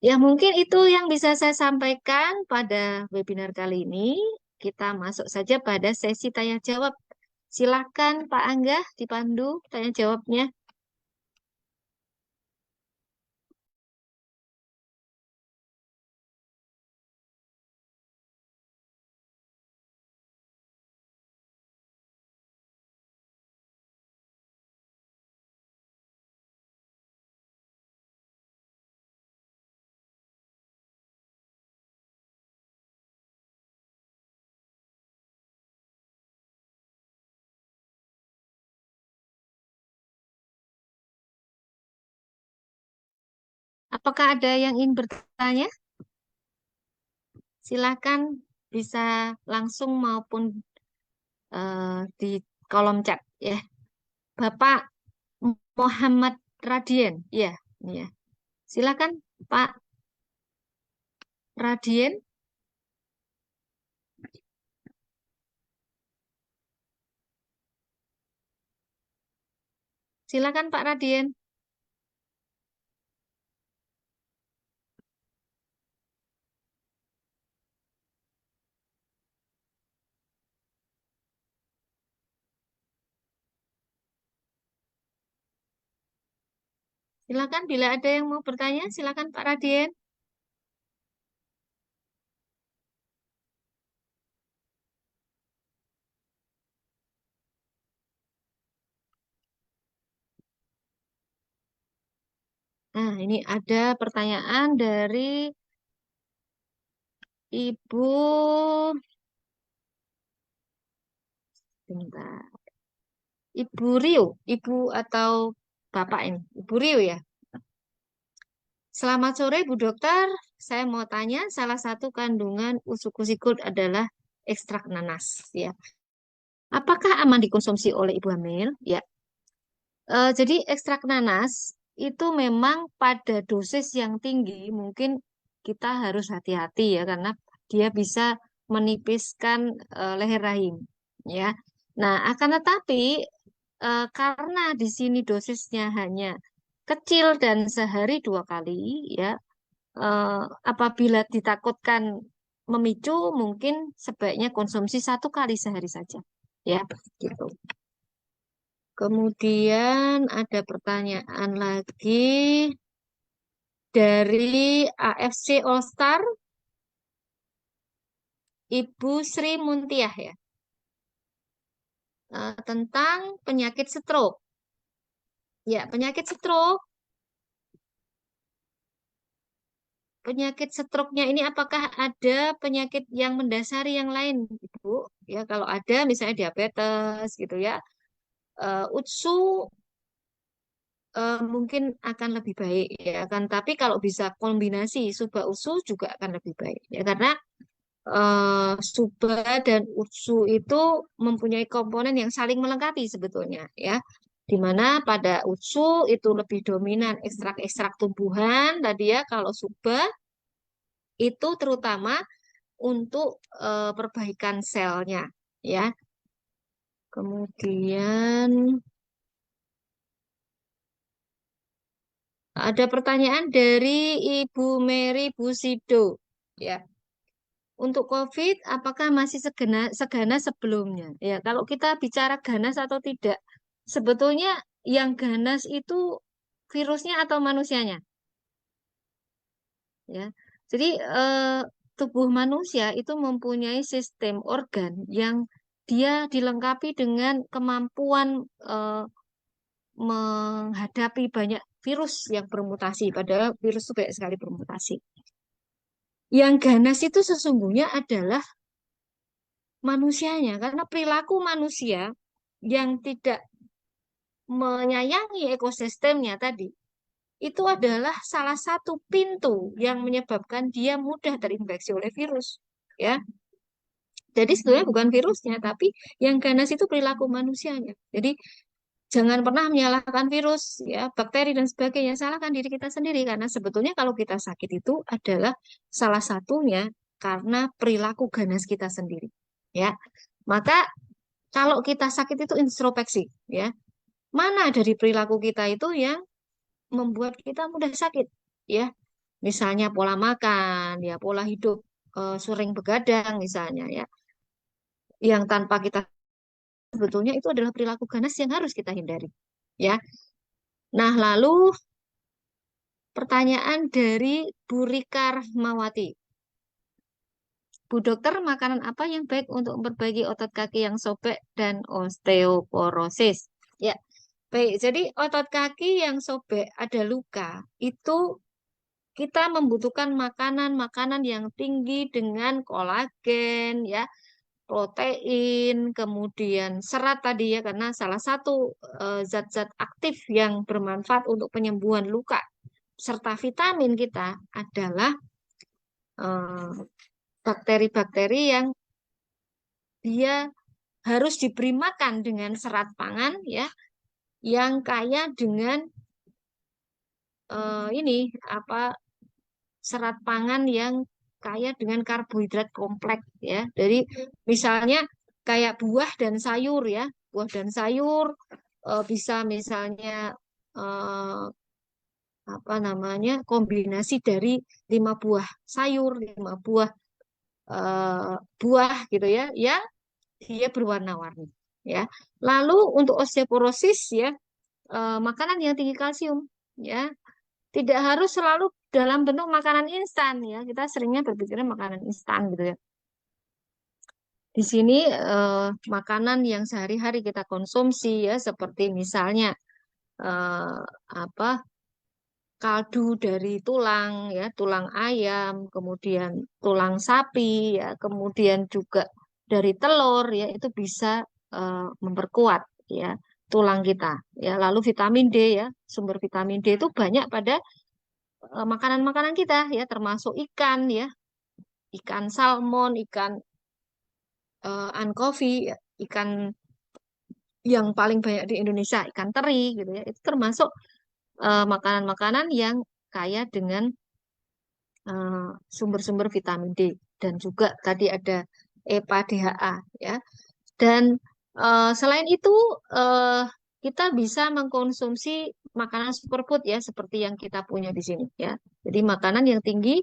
Ya, mungkin itu yang bisa saya sampaikan pada webinar kali ini. Kita masuk saja pada sesi tanya jawab. Silakan Pak Angga dipandu tanya jawabnya. Apakah ada yang ingin bertanya? Silakan bisa langsung maupun di kolom chat ya. Bapak Muhammad Radien, ya, ya. Silakan Pak Radien. Silakan Pak Radien. Silakan bila ada yang mau bertanya, silakan Pak Radien. Nah, ini ada pertanyaan dari Ibu, bentar. Ibu Rio, Ibu atau Bapak ini, Ibu Rio ya. Selamat sore Bu Dokter, saya mau tanya salah satu kandungan usukusikut adalah ekstrak nanas ya. Apakah aman dikonsumsi oleh ibu hamil? Ya. Jadi ekstrak nanas itu memang pada dosis yang tinggi mungkin kita harus hati-hati ya karena dia bisa menipiskan leher rahim ya. Nah, akan tetapi karena di sini dosisnya hanya kecil dan sehari 2 kali ya, eh, apabila ditakutkan memicu mungkin sebaiknya konsumsi 1 kali sehari saja ya, gitu. Kemudian ada pertanyaan lagi dari AFC All Star, Ibu Sri Muntiah ya. Tentang penyakit stroke. Ya, penyakit stroke. Penyakit stroke-nya ini apakah ada penyakit yang mendasari yang lain, Ibu? Ya, kalau ada misalnya diabetes gitu ya. UTSU mungkin akan lebih baik ya kan. Tapi kalau bisa kombinasi suba UTSU juga akan lebih baik ya karena suba dan utsu itu mempunyai komponen yang saling melengkapi sebetulnya ya. Di mana pada utsu itu lebih dominan ekstrak-ekstrak tumbuhan tadi ya. Kalau suba itu terutama untuk perbaikan selnya ya. Kemudian ada pertanyaan dari Ibu Mary Busido ya. Untuk COVID, apakah masih seganas sebelumnya? Ya, kalau kita bicara ganas atau tidak, sebetulnya yang ganas itu virusnya atau manusianya, ya. Jadi tubuh manusia itu mempunyai sistem organ yang dia dilengkapi dengan kemampuan menghadapi banyak virus yang bermutasi. Padahal virus itu banyak sekali bermutasi. Yang ganas itu sesungguhnya adalah manusianya, karena perilaku manusia yang tidak menyayangi ekosistemnya tadi, itu adalah salah satu pintu yang menyebabkan dia mudah terinfeksi oleh virus. Ya, jadi sebenarnya bukan virusnya, tapi yang ganas itu perilaku manusianya. Jadi jangan pernah menyalahkan virus, ya, bakteri dan sebagainya. Salahkan diri kita sendiri karena sebetulnya kalau kita sakit itu adalah salah satunya karena perilaku ganas kita sendiri. Ya, maka kalau kita sakit itu introspeksi, ya. Mana dari perilaku kita itu yang membuat kita mudah sakit, ya. Misalnya pola makan, ya, pola hidup sering begadang misalnya, ya. Yang tanpa kita sebetulnya itu adalah perilaku ganas yang harus kita hindari, ya. Nah, lalu pertanyaan dari Bu Rika Rahmawati. Bu dokter, makanan apa yang baik untuk memperbaiki otot kaki yang sobek dan osteoporosis? Ya, baik. Jadi otot kaki yang sobek ada luka, itu kita membutuhkan makanan-makanan yang tinggi dengan kolagen, ya, protein, kemudian serat tadi ya, karena salah satu zat-zat aktif yang bermanfaat untuk penyembuhan luka serta vitamin kita adalah eh, bakteri-bakteri yang dia harus diberi makan dengan serat pangan ya yang kaya dengan ini apa serat pangan yang kaya dengan karbohidrat kompleks ya. Jadi misalnya kayak buah dan sayur ya. Buah dan sayur bisa misalnya eh, apa namanya kombinasi dari 5 buah sayur, 5 buah buah gitu ya, yang dia berwarna-warni ya. Lalu untuk osteoporosis ya, makanan yang tinggi kalsium ya, tidak harus selalu dalam bentuk makanan instan ya. Kita seringnya berpikirnya makanan instan gitu ya. Di sini makanan yang sehari-hari kita konsumsi ya, seperti misalnya eh, apa kaldu dari tulang ya, tulang ayam, kemudian tulang sapi ya, kemudian juga dari telur ya, itu bisa memperkuat ya tulang kita ya. Lalu vitamin D ya, sumber vitamin D itu banyak pada makanan-makanan kita ya, termasuk ikan ya, ikan salmon, ikan anchovy, ya, ikan yang paling banyak di Indonesia, ikan teri gitu ya. Itu termasuk makanan-makanan yang kaya dengan eh, sumber-sumber vitamin D dan juga tadi ada EPA, DHA ya. Dan selain itu eh, kita bisa mengkonsumsi makanan superfood ya seperti yang kita punya di sini ya. Jadi makanan yang tinggi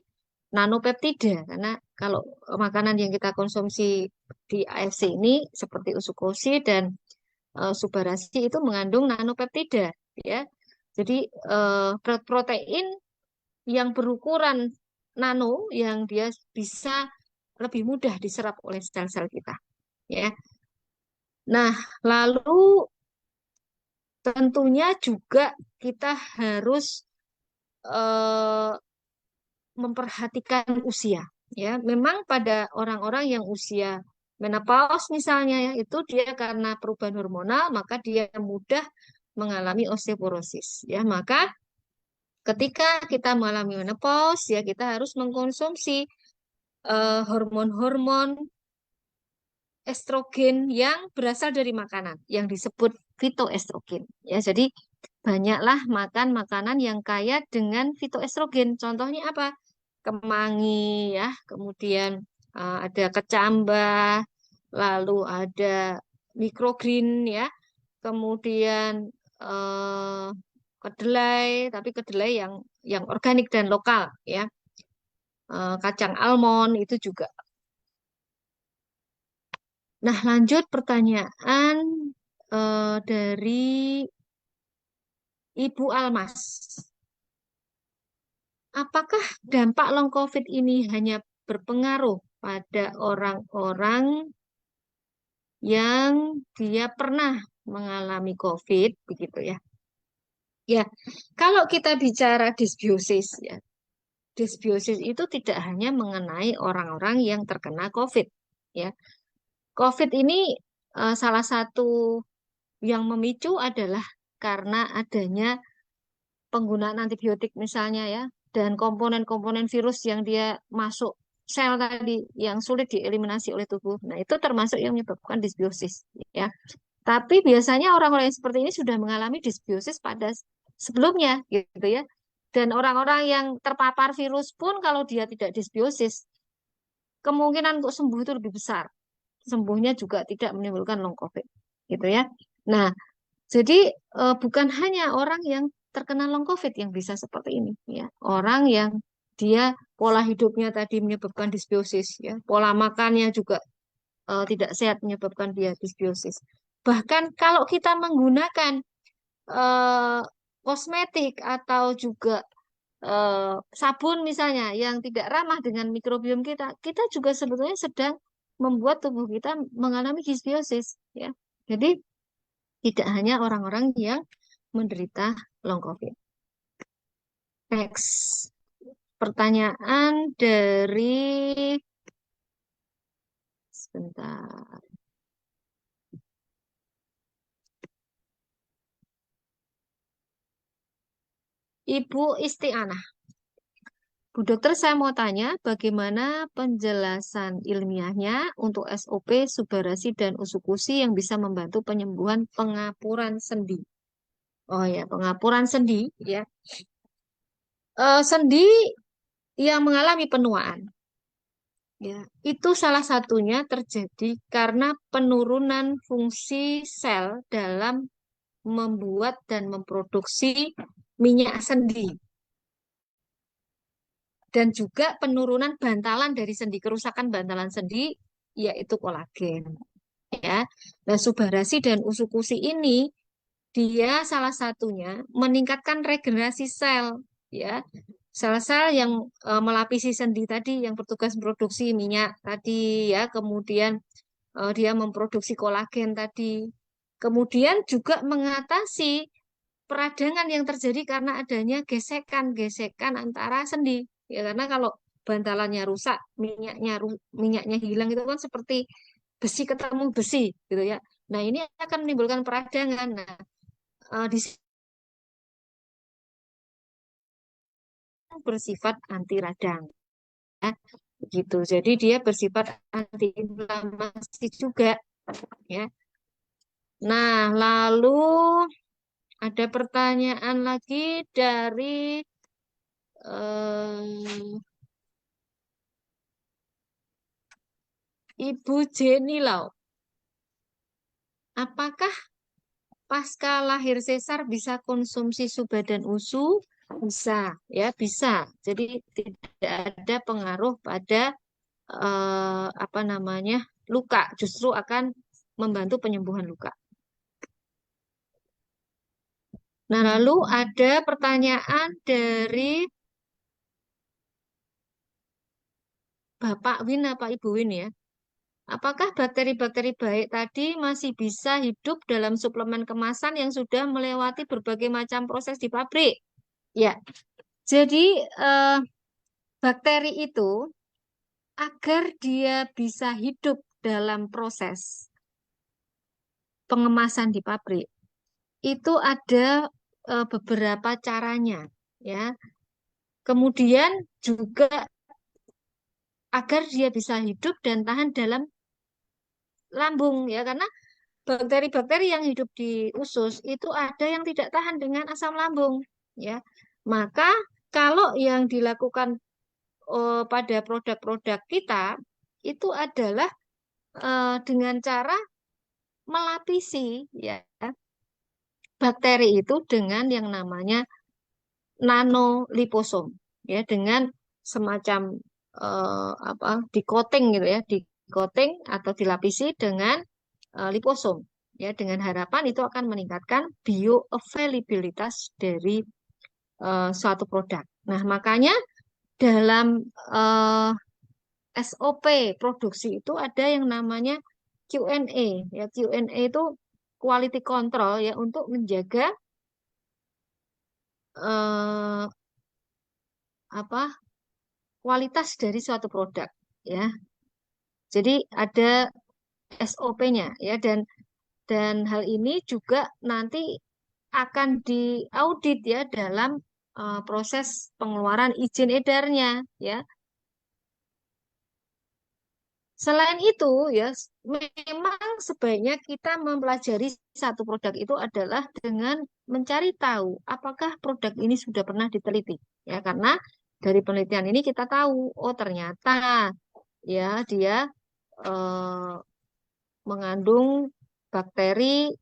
nanopeptida karena kalau makanan yang kita konsumsi di AFC ini seperti usukosi dan subarasi itu mengandung nanopeptida ya. Jadi protein yang berukuran nano yang dia bisa lebih mudah diserap oleh sel-sel kita, ya. Nah, lalu tentunya juga kita harus eh, memperhatikan usia, ya. Memang pada orang-orang yang usia menopause misalnya, ya, itu dia karena perubahan hormonal maka dia mudah mengalami osteoporosis, ya. Maka ketika kita mengalami menopause, ya, kita harus mengkonsumsi hormon-hormon estrogen yang berasal dari makanan yang disebut fitoestrogen, ya. Jadi banyaklah makan makanan yang kaya dengan fitoestrogen. Contohnya apa? Kemangi, ya, kemudian ada kecambah, lalu ada microgreen, ya, kemudian eh, kedelai, tapi kedelai yang organik dan lokal, ya. Kacang almond itu juga. Nah, lanjut pertanyaan dari Ibu Almas. Apakah dampak long COVID ini hanya berpengaruh pada orang-orang yang dia pernah mengalami COVID, begitu ya? Ya, kalau kita bicara disbiosis, ya, disbiosis itu tidak hanya mengenai orang-orang yang terkena COVID, ya. COVID ini salah satu yang memicu adalah karena adanya penggunaan antibiotik misalnya, ya, dan komponen-komponen virus yang dia masuk sel tadi yang sulit dieliminasi oleh tubuh. Nah, itu termasuk yang menyebabkan disbiosis, ya. Tapi biasanya orang-orang yang seperti ini sudah mengalami disbiosis pada sebelumnya, gitu ya. Dan orang-orang yang terpapar virus pun kalau dia tidak disbiosis, kemungkinan untuk sembuh itu lebih besar. Sembuhnya juga tidak menimbulkan long COVID, gitu ya. Nah, jadi bukan hanya orang yang terkena long COVID yang bisa seperti ini, ya. Orang yang dia pola hidupnya tadi menyebabkan disbiosis, ya. Pola makannya juga tidak sehat menyebabkan dia disbiosis. Bahkan kalau kita menggunakan eh, kosmetik atau juga sabun misalnya yang tidak ramah dengan mikrobiom kita, kita juga sebetulnya sedang membuat tubuh kita mengalami disbiosis, ya. Jadi tidak hanya orang-orang yang menderita long COVID. Next, pertanyaan dari sebentar. Ibu Istianah. Bu dokter, saya mau tanya bagaimana penjelasan ilmiahnya untuk SOP, subarasi, dan usukusi yang bisa membantu penyembuhan pengapuran sendi. Oh ya, pengapuran sendi, ya. Sendi yang mengalami penuaan, ya, itu salah satunya terjadi karena penurunan fungsi sel dalam membuat dan memproduksi minyak sendi dan juga penurunan bantalan dari sendi, kerusakan bantalan sendi yaitu kolagen, ya. Nah, subarasi dan usukusi ini dia salah satunya meningkatkan regenerasi sel, ya. Sel-sel yang melapisi sendi tadi yang bertugas memproduksi minyak tadi, ya, kemudian dia memproduksi kolagen tadi. Kemudian juga mengatasi peradangan yang terjadi karena adanya gesekan-gesekan antara sendi. Ya, karena kalau bantalannya rusak, minyaknya hilang itu kan seperti besi ketemu besi, gitu ya. Nah, ini akan menimbulkan peradangan. Nah, di sini bersifat anti radang, ya, gitu. Jadi dia bersifat anti inflamasi juga, ya. Nah, lalu ada pertanyaan lagi dari eh, Ibu Jenny Lau. Apakah pasca lahir sesar bisa konsumsi suba dan usu? Bisa, ya, bisa. Jadi tidak ada pengaruh pada apa namanya luka, justru akan membantu penyembuhan luka. Nah, lalu ada pertanyaan dari Bapak Win apa Ibu Win ya, apakah bakteri-bakteri baik tadi masih bisa hidup dalam suplemen kemasan yang sudah melewati berbagai macam proses di pabrik? Ya, jadi eh, bakteri itu agar dia bisa hidup dalam proses pengemasan di pabrik itu ada beberapa caranya ya. Kemudian juga agar dia bisa hidup dan tahan dalam lambung ya, karena bakteri-bakteri yang hidup di usus itu ada yang tidak tahan dengan asam lambung ya. Maka kalau yang dilakukan pada produk-produk kita itu adalah dengan cara melapisi ya bakteri itu dengan yang namanya nanoliposom ya, dengan semacam apa di coating gitu ya, di coating atau dilapisi dengan liposom ya, dengan harapan itu akan meningkatkan bioavailabilitas dari suatu produk. Nah, makanya dalam eh, SOP produksi itu ada yang namanya Q&A ya. Q&A itu quality control ya, untuk menjaga eh, apa kualitas dari suatu produk ya. Jadi ada SOP-nya ya, dan hal ini juga nanti akan diaudit ya dalam proses pengeluaran izin edarnya ya. Selain itu ya, memang sebaiknya kita mempelajari satu produk itu adalah dengan mencari tahu apakah produk ini sudah pernah diteliti ya, karena dari penelitian ini kita tahu oh ternyata ya dia eh, mengandung bakteri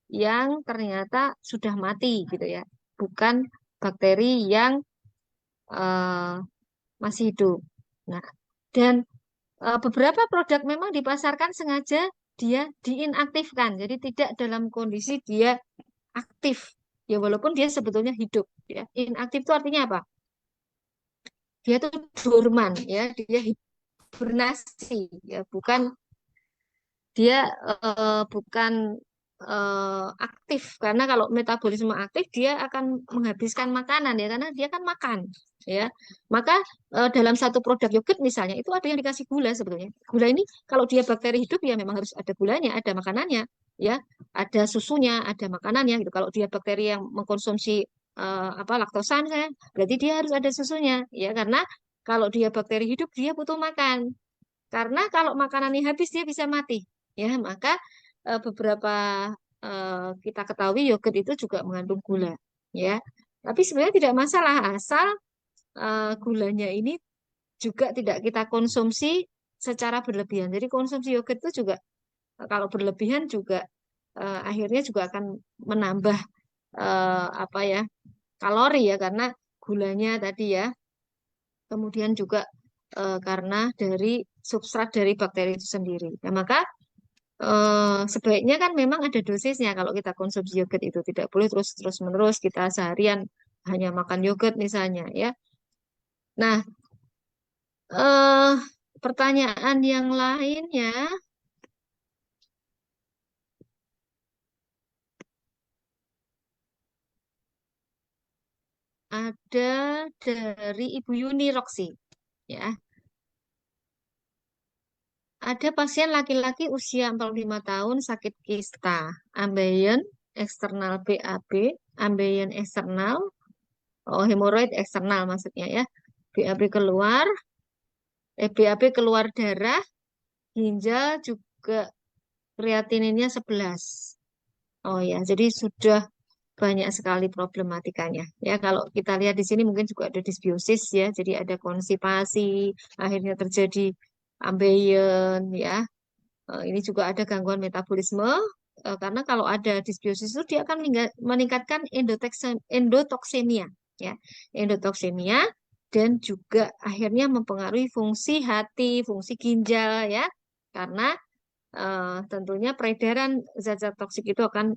yang ternyata sudah mati gitu ya, bukan bakteri yang eh, masih hidup. Nah, dan beberapa produk memang dipasarkan sengaja dia diinaktifkan, jadi tidak dalam kondisi dia aktif ya, walaupun dia sebetulnya hidup ya. Inaktif itu artinya apa? Dia tuh dorman ya, dia hibernasi ya, bukan dia bukan aktif, karena kalau metabolisme aktif dia akan menghabiskan makanan ya, karena dia kan makan ya. Maka dalam satu produk yogurt misalnya itu ada yang dikasih gula sebetulnya. Gula ini kalau dia bakteri hidup ya memang harus ada gulanya, ada makanannya ya, ada susunya, ada makanannya gitu. Kalau dia bakteri yang mengkonsumsi apa laktosa misalnya, berarti dia harus ada susunya ya, karena kalau dia bakteri hidup dia butuh makan. Karena kalau makanannya habis dia bisa mati. Ya, maka beberapa kita ketahui yogurt itu juga mengandung gula, ya. Tapi sebenarnya tidak masalah asal gulanya ini juga tidak kita konsumsi secara berlebihan. Jadi konsumsi yogurt itu juga kalau berlebihan juga akhirnya juga akan menambah apa ya, kalori ya, karena gulanya tadi ya. Kemudian juga karena dari substrat dari bakteri itu sendiri. Nah, maka sebaiknya kan memang ada dosisnya kalau kita konsumsi yogurt itu, tidak boleh terus menerus kita seharian hanya makan yogurt misalnya ya. Nah, eh, pertanyaan yang lainnya ada dari Ibu Yuni Roksi ya. Ada pasien laki-laki usia 45 tahun sakit kista, ambeien eksternal BAB, ambeien eksternal, oh hemoroid eksternal maksudnya ya. BAB keluar, BAB keluar darah, ginjal juga kreatininnya 11. Oh ya, jadi sudah banyak sekali problematikanya. Ya, kalau kita lihat di sini mungkin juga ada disbiosis ya, jadi ada konstipasi, akhirnya terjadi ambeien ya. Ini juga ada gangguan metabolisme, karena kalau ada disbiosis itu dia akan meningkatkan endotoksemia ya. Endotoksemia dan juga akhirnya mempengaruhi fungsi hati, fungsi ginjal ya. Karena tentunya peredaran zat-zat toksik itu akan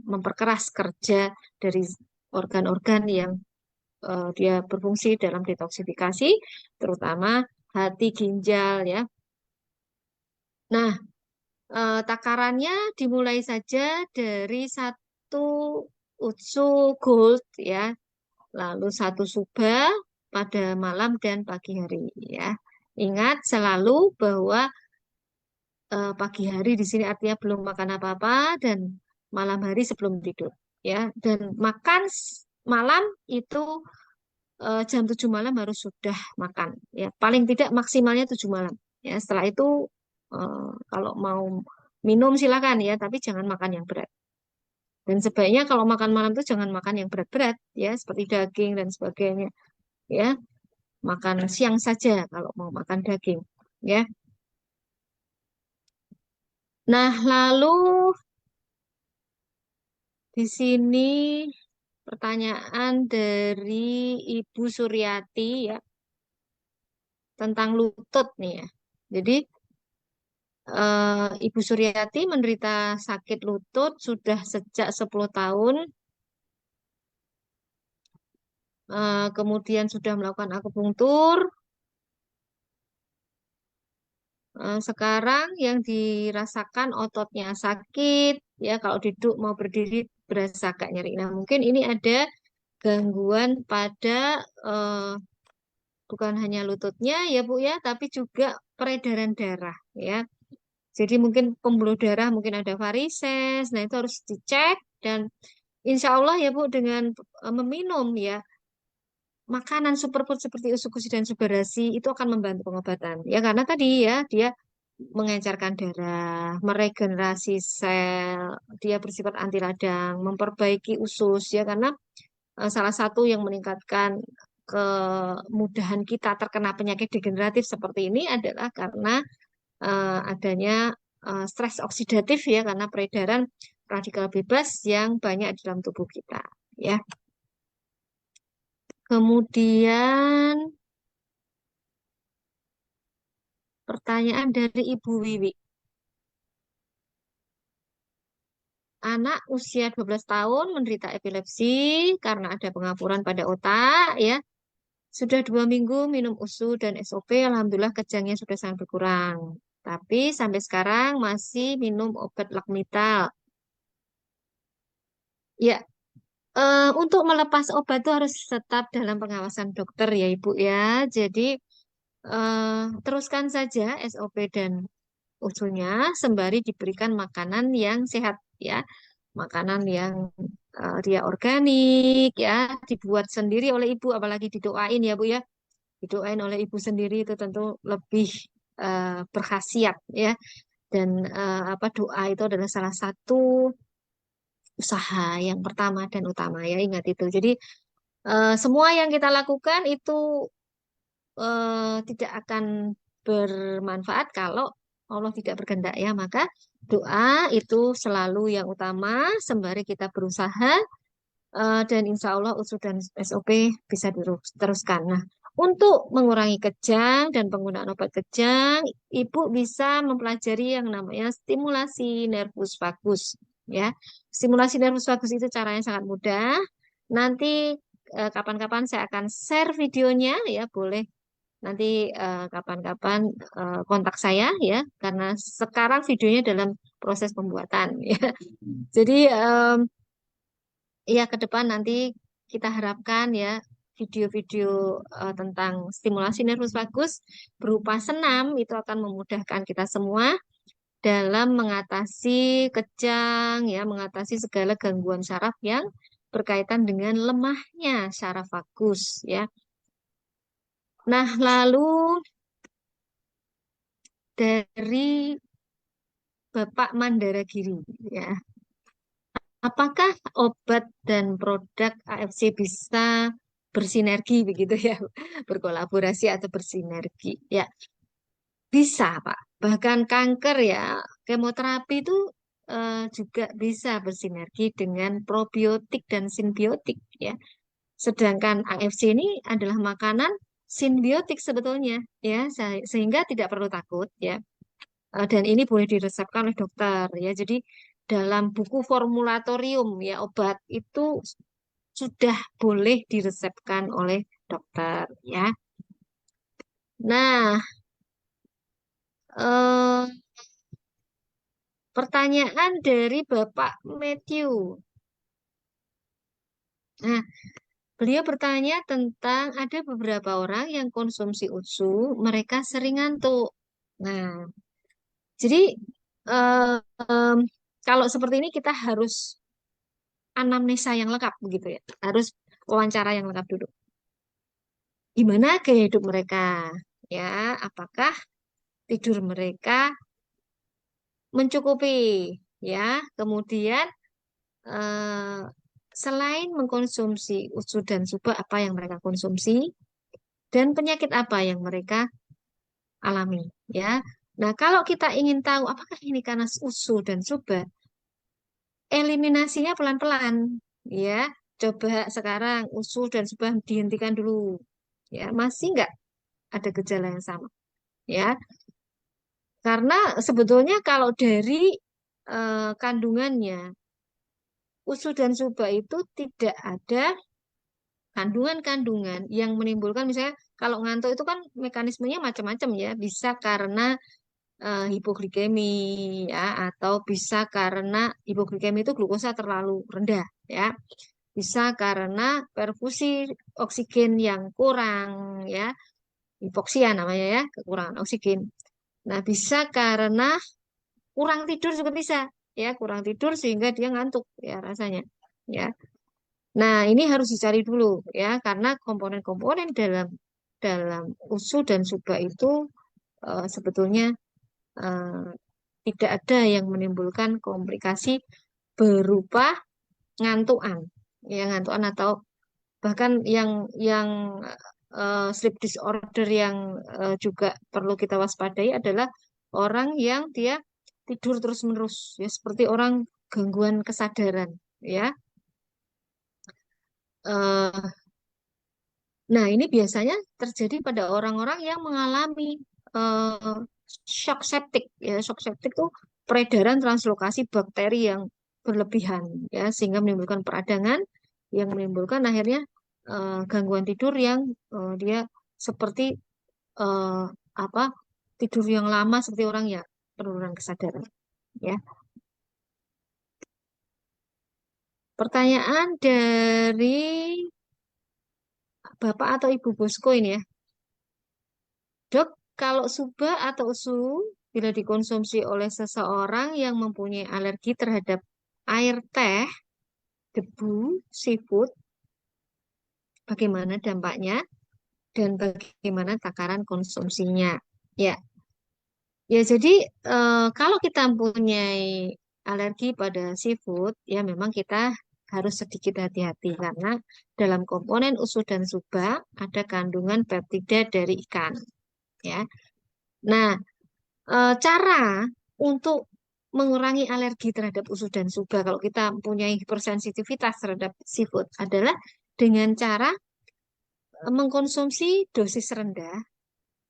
memperkeras kerja dari organ-organ yang dia berfungsi dalam detoksifikasi, terutama hati, ginjal ya. Nah, takarannya dimulai saja dari 1 unsu gold ya, lalu 1 suba pada malam dan pagi hari ya. Ingat selalu bahwa pagi hari di sini artinya belum makan apa-apa dan malam hari sebelum tidur ya. Dan makan malam itu jam 7 malam harus sudah makan ya. Paling tidak maksimalnya 7 malam ya. Setelah itu kalau mau minum silakan ya, tapi jangan makan yang berat. Dan sebaiknya kalau makan malam itu jangan makan yang berat-berat ya, seperti daging dan sebagainya ya. Makan siang saja kalau mau makan daging ya. Nah, lalu di sini pertanyaan dari Ibu Suryati ya tentang lutut nih ya. Jadi Ibu Suryati menderita sakit lutut sudah sejak 10 tahun. Kemudian sudah melakukan akupunktur. Sekarang yang dirasakan ototnya sakit, ya kalau duduk mau berdiri berasa agak nyeri. Nah, mungkin ini ada gangguan pada eh, bukan hanya lututnya ya Bu ya, tapi juga peredaran darah ya. Jadi mungkin pembuluh darah mungkin ada varises. Nah, itu harus dicek dan insya Allah ya Bu dengan meminum ya makanan superfood seperti usus dan subarasi itu akan membantu pengobatan. Ya karena tadi ya dia mengencerkan darah, meregenerasi sel, dia bersifat anti radang, memperbaiki usus ya karena salah satu yang meningkatkan kemudahan kita terkena penyakit degeneratif seperti ini adalah karena adanya stres oksidatif ya karena peredaran radikal bebas yang banyak di dalam tubuh kita ya. Kemudian pertanyaan dari Ibu Wiwi. Anak usia 12 tahun menderita epilepsi karena ada pengapuran pada otak ya. Sudah 2 minggu minum USU dan SOP, alhamdulillah kejangnya sudah sangat berkurang. Tapi sampai sekarang masih minum obat Lakmital. Ya, untuk melepas obat itu harus tetap dalam pengawasan dokter ya Ibu ya. Jadi teruskan saja SOP dan usulnya sembari diberikan makanan yang sehat ya, makanan yang dia organik ya, dibuat sendiri oleh ibu, apalagi didoain ya Bu ya, didoain oleh ibu sendiri itu tentu lebih berkhasiat ya. Dan apa doa itu adalah salah satu usaha yang pertama dan utama ya, ingat itu. Jadi semua yang kita lakukan itu tidak akan bermanfaat kalau Allah tidak berkehendak ya. Maka doa itu selalu yang utama sembari kita berusaha dan insya Allah usul dan SOP bisa diteruskan. Nah, untuk mengurangi kejang dan penggunaan obat kejang, Ibu bisa mempelajari yang namanya stimulasi nervus vagus ya. Stimulasi nervus vagus itu caranya sangat mudah. Nanti kapan-kapan saya akan share videonya ya, boleh nanti kapan-kapan kontak saya ya, karena sekarang videonya dalam proses pembuatan ya. Jadi ya ke depan nanti kita harapkan ya video-video tentang stimulasi nervus vagus berupa senam itu akan memudahkan kita semua dalam mengatasi kejang ya, mengatasi segala gangguan saraf yang berkaitan dengan lemahnya saraf vagus ya. Nah, lalu dari Bapak Mandaragiri ya. Apakah obat dan produk AFC bisa bersinergi begitu ya, berkolaborasi atau bersinergi? Ya, bisa, Pak. Bahkan kanker ya, kemoterapi itu juga bisa bersinergi dengan probiotik dan simbiotik ya. Sedangkan AFC ini adalah makanan simbiotik sebetulnya ya, sehingga tidak perlu takut ya. Dan ini boleh diresepkan oleh dokter ya. Jadi dalam buku formulatorium ya obat itu sudah boleh diresepkan oleh dokter ya. Nah, eh, pertanyaan dari Bapak Matthew. Nah, beliau bertanya tentang ada beberapa orang yang konsumsi USU, mereka sering ngantuk. Nah, jadi eh, em, kalau seperti ini kita harus anamnesa yang lengkap begitu ya. Harus wawancara yang lengkap dulu. Gimana gaya hidup mereka? Ya, apakah tidur mereka mencukupi? Ya, kemudian eh, selain mengkonsumsi USU dan SUBA, apa yang mereka konsumsi dan penyakit apa yang mereka alami? Ya, nah kalau kita ingin tahu apakah ini karena USU dan SUBA, eliminasinya pelan-pelan. Ya, coba sekarang USU dan SUBA dihentikan dulu. Ya, masih nggak ada gejala yang sama. Ya, karena sebetulnya kalau dari kandungannya, USU dan SUBA itu tidak ada kandungan-kandungan yang menimbulkan, misalnya kalau ngantuk itu kan mekanismenya macam-macam ya, bisa karena hipoglikemi ya, atau bisa karena hipoglikemi itu glukosa terlalu rendah ya, bisa karena perfusi oksigen yang kurang ya, hipoksia namanya ya, kekurangan oksigen. Nah, bisa karena kurang tidur juga bisa ya, kurang tidur sehingga dia ngantuk ya rasanya ya. Nah, ini harus dicari dulu ya, karena komponen-komponen dalam dalam USU dan SUBA itu sebetulnya eh, tidak ada yang menimbulkan komplikasi berupa ngantuan, ya ngantuan atau bahkan yang sleep disorder yang juga perlu kita waspadai adalah orang yang dia tidur terus-menerus, ya seperti orang gangguan kesadaran, ya. Eh, Nah, ini biasanya terjadi pada orang-orang yang mengalami eh, shock septic. Ya, shock septic itu peredaran translokasi bakteri yang berlebihan, ya, sehingga menimbulkan peradangan, yang menimbulkan akhirnya gangguan tidur yang dia seperti eh, apa tidur yang lama seperti orang ya penurunan kesadaran. Ya, pertanyaan dari Bapak atau Ibu Bosko ini ya. Dok, kalau SUBA atau USU bila dikonsumsi oleh seseorang yang mempunyai alergi terhadap air teh, debu, seafood, bagaimana dampaknya dan bagaimana takaran konsumsinya? Ya, ya jadi kalau kita mempunyai alergi pada seafood, ya memang kita harus sedikit hati-hati karena dalam komponen USU dan SUBA ada kandungan peptida dari ikan. Ya, nah cara untuk mengurangi alergi terhadap usus dan suga kalau kita mempunyai hipersensitivitas terhadap seafood adalah dengan cara mengkonsumsi dosis rendah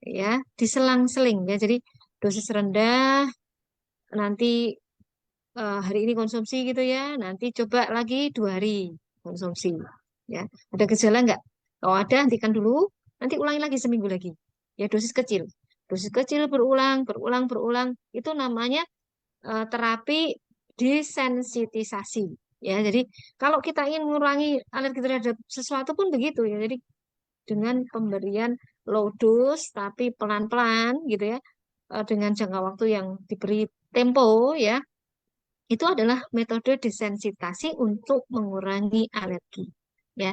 ya, diselang-seling ya. Jadi dosis rendah nanti hari ini konsumsi gitu ya, nanti coba lagi 2 hari konsumsi ya. Ada gejala nggak? Kalau ada hentikan dulu, nanti ulangi lagi seminggu lagi. Ya dosis kecil. Dosis kecil berulang, berulang, berulang. Itu namanya terapi desensitisasi ya. Jadi kalau kita ingin mengurangi alergi terhadap sesuatu pun begitu ya. Jadi dengan pemberian low dose tapi pelan-pelan gitu ya, dengan jangka waktu yang diberi tempo ya, itu adalah metode desensitasi untuk mengurangi alergi ya.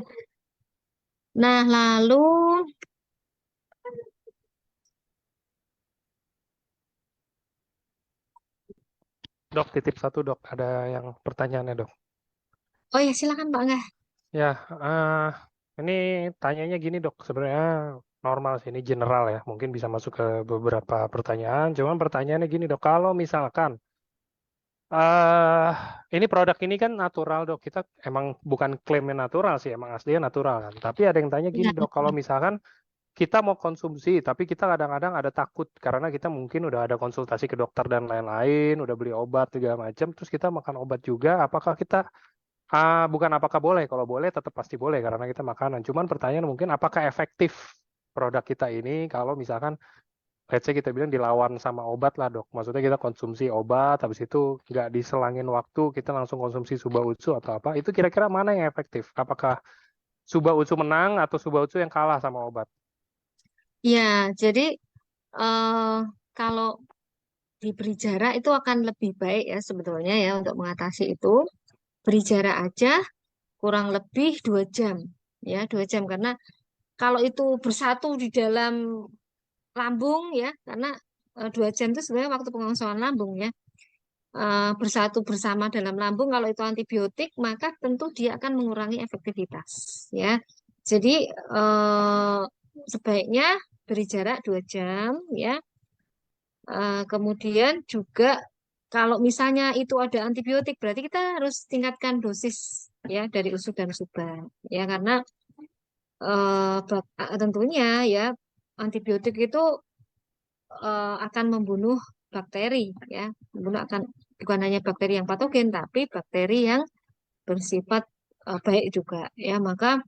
Nah, lalu Dok, titip satu dok, ada yang pertanyaannya dok. oh ya silakan Pak Enggak. Ya, ini tanyanya gini dok, sebenarnya normal sih, ini general ya, mungkin bisa masuk ke beberapa pertanyaan. Cuman pertanyaannya gini dok, kalau misalkan ini produk ini kan natural dok, kita emang bukan klaimnya natural sih, emang aslinya natural kan. Tapi ada yang tanya gini Ya, dok, kalau misalkan kita mau konsumsi, tapi kita kadang-kadang ada takut karena kita mungkin udah ada konsultasi ke dokter dan lain-lain, udah beli obat segala macam, terus kita makan obat juga, apakah kita bukan apakah boleh, kalau boleh tetap pasti boleh karena kita makanan. Cuman pertanyaan mungkin apakah efektif produk kita ini kalau misalkan let's say kita bilang dilawan sama obat lah dok. Maksudnya kita konsumsi obat, habis itu nggak diselangin waktu, kita langsung konsumsi Suba Utsu atau apa. Itu kira-kira mana yang efektif? Apakah Suba Utsu menang atau Suba Utsu yang kalah sama obat? Ya, jadi eh, kalau diberi jarak itu akan lebih baik ya sebetulnya ya untuk mengatasi itu. Beri jarak aja kurang lebih 2 jam. Ya, 2 jam karena kalau itu bersatu di dalam lambung ya, karena 2 jam itu sebenarnya waktu pengosongan lambung ya. Bersatu bersama dalam lambung kalau itu antibiotik maka tentu dia akan mengurangi efektivitas ya. Jadi eh, sebaiknya beri jarak 2 jam ya. Kemudian juga kalau misalnya itu ada antibiotik berarti kita harus tingkatkan dosis ya dari usuk dan suba ya karena tentunya ya antibiotik itu akan membunuh bakteri ya, membunuh akan bukan hanya bakteri yang patogen tapi bakteri yang bersifat baik juga ya. Maka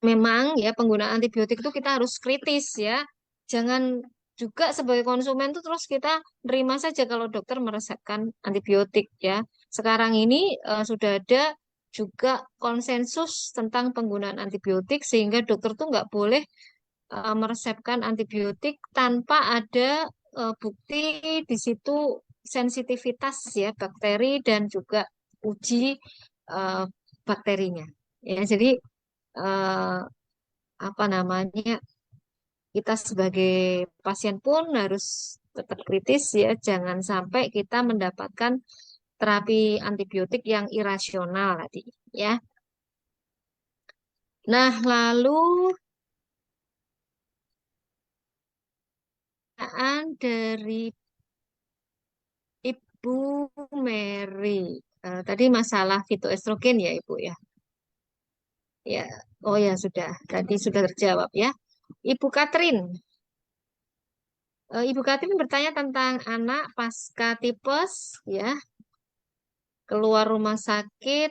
memang ya penggunaan antibiotik itu kita harus kritis ya. Jangan juga sebagai konsumen tuh terus kita nerima saja kalau dokter meresepkan antibiotik ya. Sekarang ini sudah ada juga konsensus tentang penggunaan antibiotik sehingga dokter tuh nggak boleh meresepkan antibiotik tanpa ada bukti di situ sensitivitas ya bakteri dan juga uji eh, bakterinya. Ya, jadi eh, apa namanya kita sebagai pasien pun harus tetap kritis ya, jangan sampai kita mendapatkan terapi antibiotik yang irasional tadi ya. Nah, lalu pertanyaan dari Ibu Mary. Tadi masalah fitoestrogen ya, Ibu ya. Ya, oh ya sudah. Tadi sudah terjawab ya. Ibu Katrin. Ibu Katrin bertanya tentang anak pasca tipes ya, keluar rumah sakit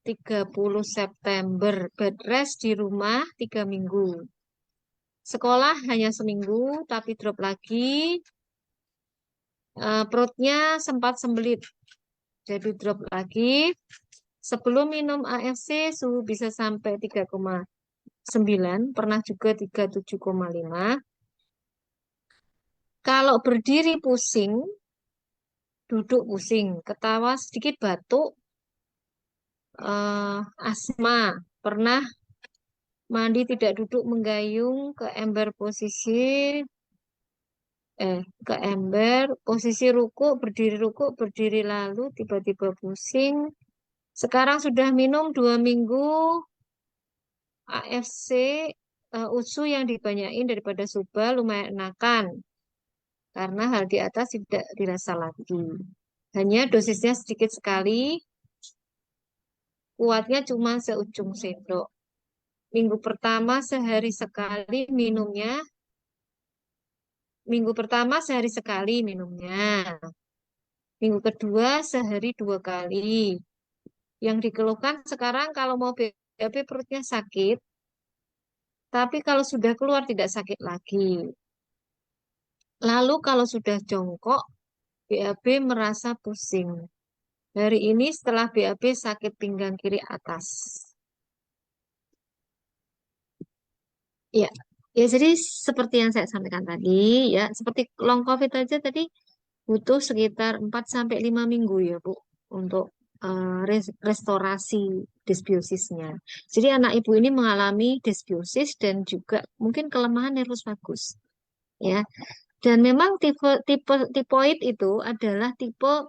30 September, bed rest di rumah 3 minggu. Sekolah hanya seminggu, tapi drop lagi. Perutnya sempat sembelit, jadi drop lagi. Sebelum minum AFC, suhu bisa sampai 3,9, pernah juga 37,5. Kalau berdiri pusing, duduk pusing, ketawa sedikit batuk, asma, pernah mandi tidak duduk menggayung ke ember ke ember, posisi ruku, berdiri lalu, tiba-tiba pusing. Sekarang sudah minum 2 minggu AFC, USU yang dibanyain daripada Suba lumayan enakan karena hal di atas tidak dirasa lagi. Hanya dosisnya sedikit sekali, kuatnya cuma seujung sendok. Minggu pertama sehari sekali minumnya, minggu pertama sehari sekali minumnya. Minggu kedua sehari 2 kali. Yang dikeluhkan sekarang kalau mau BAB perutnya sakit, tapi kalau sudah keluar tidak sakit lagi. Lalu kalau sudah jongkok, BAB merasa pusing. Hari ini setelah BAB sakit pinggang kiri atas. Ya, ya jadi seperti yang saya sampaikan tadi, ya seperti long COVID aja tadi butuh sekitar 4 sampai 5 minggu ya, Bu, untuk restorasi disbiosisnya. Jadi anak ibu ini mengalami disbiosis dan juga mungkin kelemahan nervus vagus, ya. Dan memang tipe tipe tipoid itu adalah tipe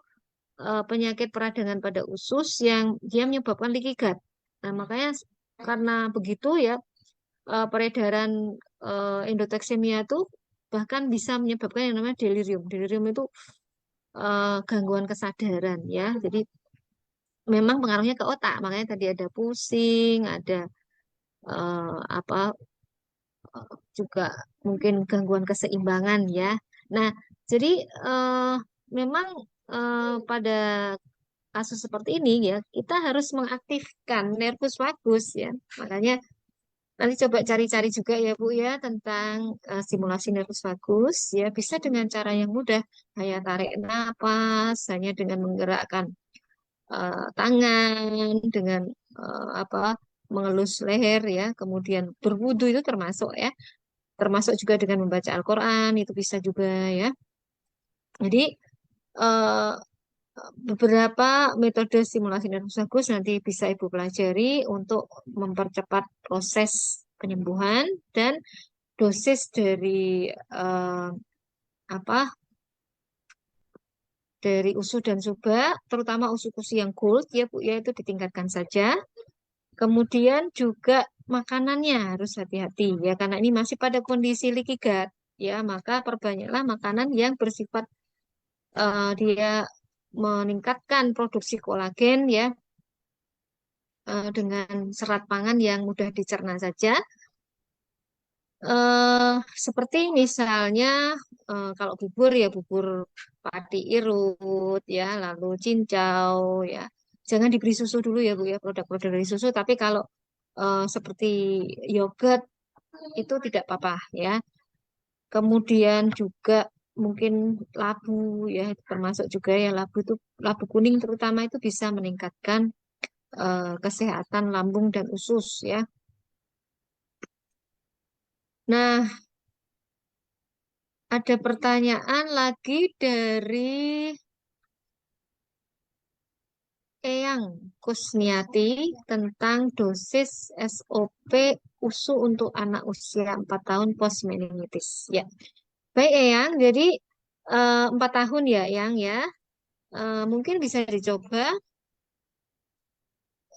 penyakit peradangan pada usus yang dia menyebabkan leaky gut. Nah, makanya karena begitu ya peredaran endotoksemia itu bahkan bisa menyebabkan yang namanya delirium. Delirium itu gangguan kesadaran ya. Jadi memang pengaruhnya ke otak. Makanya tadi ada pusing, ada apa juga mungkin gangguan keseimbangan ya. Nah, jadi eh, memang pada kasus seperti ini ya kita harus mengaktifkan nervus vagus ya. Makanya Nanti coba cari-cari juga ya Bu ya tentang stimulasi nervus vagus ya, bisa dengan cara yang mudah, kayak tarik napas hanya dengan menggerakkan tangan, dengan apa, mengelus leher ya, kemudian berwudu itu termasuk ya, termasuk juga dengan membaca Al-Quran itu bisa juga ya. Jadi eh, beberapa metode stimulasi nervus vagus nanti bisa Ibu pelajari untuk mempercepat proses penyembuhan, dan dosis dari eh, apa, dari usu dan suba, terutama usu-usu yang gold ya Bu ya, itu ditingkatkan saja. Kemudian juga makanannya harus hati-hati ya, karena ini masih pada kondisi leaky gut ya, maka perbanyaklah makanan yang bersifat dia meningkatkan produksi kolagen ya, dengan serat pangan yang mudah dicerna saja. eh Seperti misalnya kalau bubur ya bubur padi irut ya, lalu cincau ya. Jangan diberi susu dulu ya Bu ya, produk-produk dari susu. Tapi kalau seperti yogurt itu tidak apa-apa ya. Kemudian juga mungkin labu ya, itu termasuk juga ya, labu itu, labu kuning terutama itu bisa meningkatkan kesehatan lambung dan usus ya. Nah, ada pertanyaan lagi dari Eyang Kusniati tentang dosis SOP USU untuk anak usia 4 tahun post meningitis. Ya, baik Eyang. Jadi 4 tahun ya Eyang ya. Mungkin bisa dicoba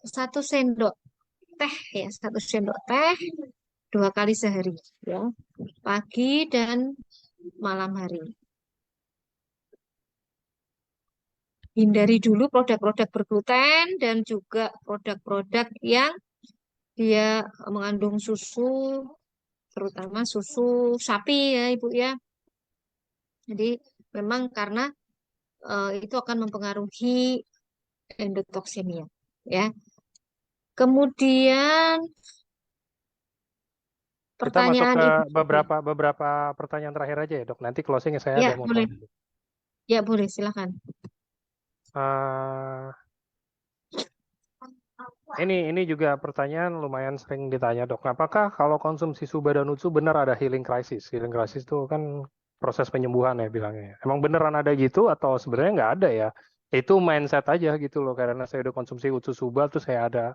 1 sendok teh ya, 1 sendok teh 2 kali sehari ya, pagi dan malam hari. Hindari dulu produk-produk bergluten dan juga produk-produk yang dia mengandung susu, terutama susu sapi ya Ibu ya. Jadi memang karena itu akan mempengaruhi endotoksinnya ya. Kemudian Kita masuk pertanyaan ke Ibu juga. beberapa pertanyaan terakhir aja ya, Dok. Nanti closing saya ada Ya, mau boleh. tanya. Ya, boleh, silakan. Eh, ini juga pertanyaan lumayan sering ditanya, Dok. Apakah kalau konsumsi Suba dan Utsu benar ada healing crisis? Healing crisis itu kan proses penyembuhan ya bilangnya. Emang beneran ada gitu atau sebenarnya nggak ada ya? Itu mindset aja gitu loh. Karena saya udah konsumsi Utsu Suba terus saya ada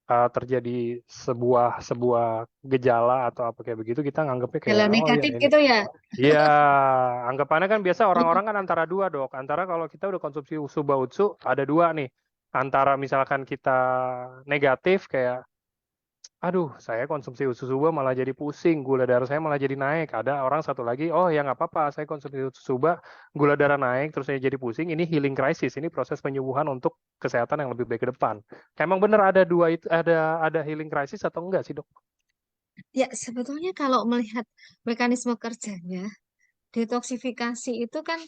terjadi sebuah sebuah gejala atau apa kayak begitu, kita nganggapnya kayak Jalan oh ya negatif ini. gitu ya. Iya, anggapannya kan biasa orang-orang kan antara dua, Dok. Antara kalau kita udah konsumsi Suba Utsu ada dua nih. Antara misalkan kita negatif kayak aduh, saya konsumsi usus suba malah jadi pusing, gula darah saya malah jadi naik. Ada orang satu lagi, oh ya nggak apa-apa, saya konsumsi usus suba, gula darah naik, terus saya jadi pusing. Ini healing crisis, ini proses penyembuhan untuk kesehatan yang lebih baik ke depan. Emang bener ada dua itu, ada healing crisis atau enggak sih, Dok? Ya, sebetulnya kalau melihat mekanisme kerjanya, detoksifikasi itu kan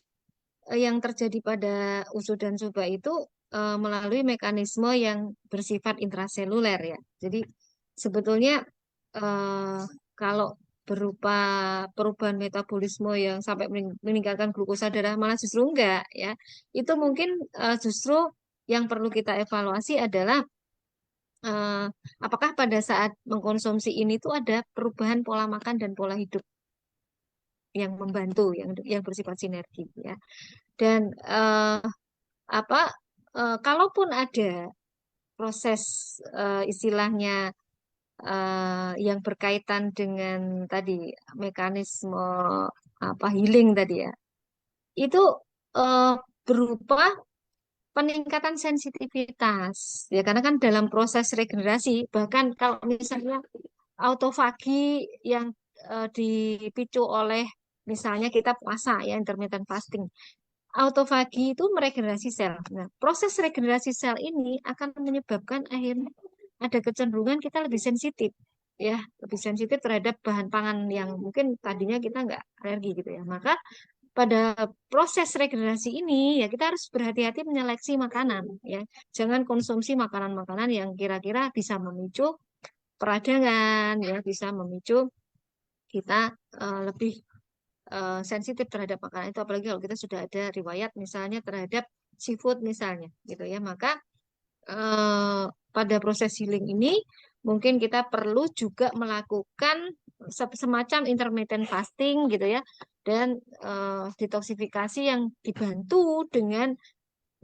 yang terjadi pada usus dan suba itu melalui mekanisme yang bersifat intraseluler ya. Jadi sebetulnya eh, kalau berupa perubahan metabolisme yang sampai meningkatkan glukosa darah malah justru enggak ya. Itu mungkin justru yang perlu kita evaluasi adalah eh, apakah pada saat mengkonsumsi ini tuh ada perubahan pola makan dan pola hidup yang membantu, yang bersifat sinergi ya. Dan apa kalaupun ada proses istilahnya yang berkaitan dengan tadi mekanisme apa healing tadi ya, itu eh, berupa peningkatan sensitivitas ya, karena kan dalam proses regenerasi, bahkan kalau misalnya autofagi yang dipicu oleh misalnya kita puasa ya, intermittent fasting, autofagi itu meregenerasi sel. Nah, proses regenerasi sel ini akan menyebabkan akhirnya ada kecenderungan kita lebih sensitif ya, lebih sensitif terhadap bahan pangan yang mungkin tadinya kita nggak alergi gitu ya. Maka pada proses regenerasi ini ya kita harus berhati-hati menyeleksi makanan ya. Jangan konsumsi makanan-makanan yang kira-kira bisa memicu peradangan, ya bisa memicu kita lebih sensitif terhadap makanan itu, apalagi kalau kita sudah ada riwayat misalnya terhadap seafood misalnya, gitu ya. Maka pada proses healing ini mungkin kita perlu juga melakukan semacam intermittent fasting gitu ya, dan detoksifikasi yang dibantu dengan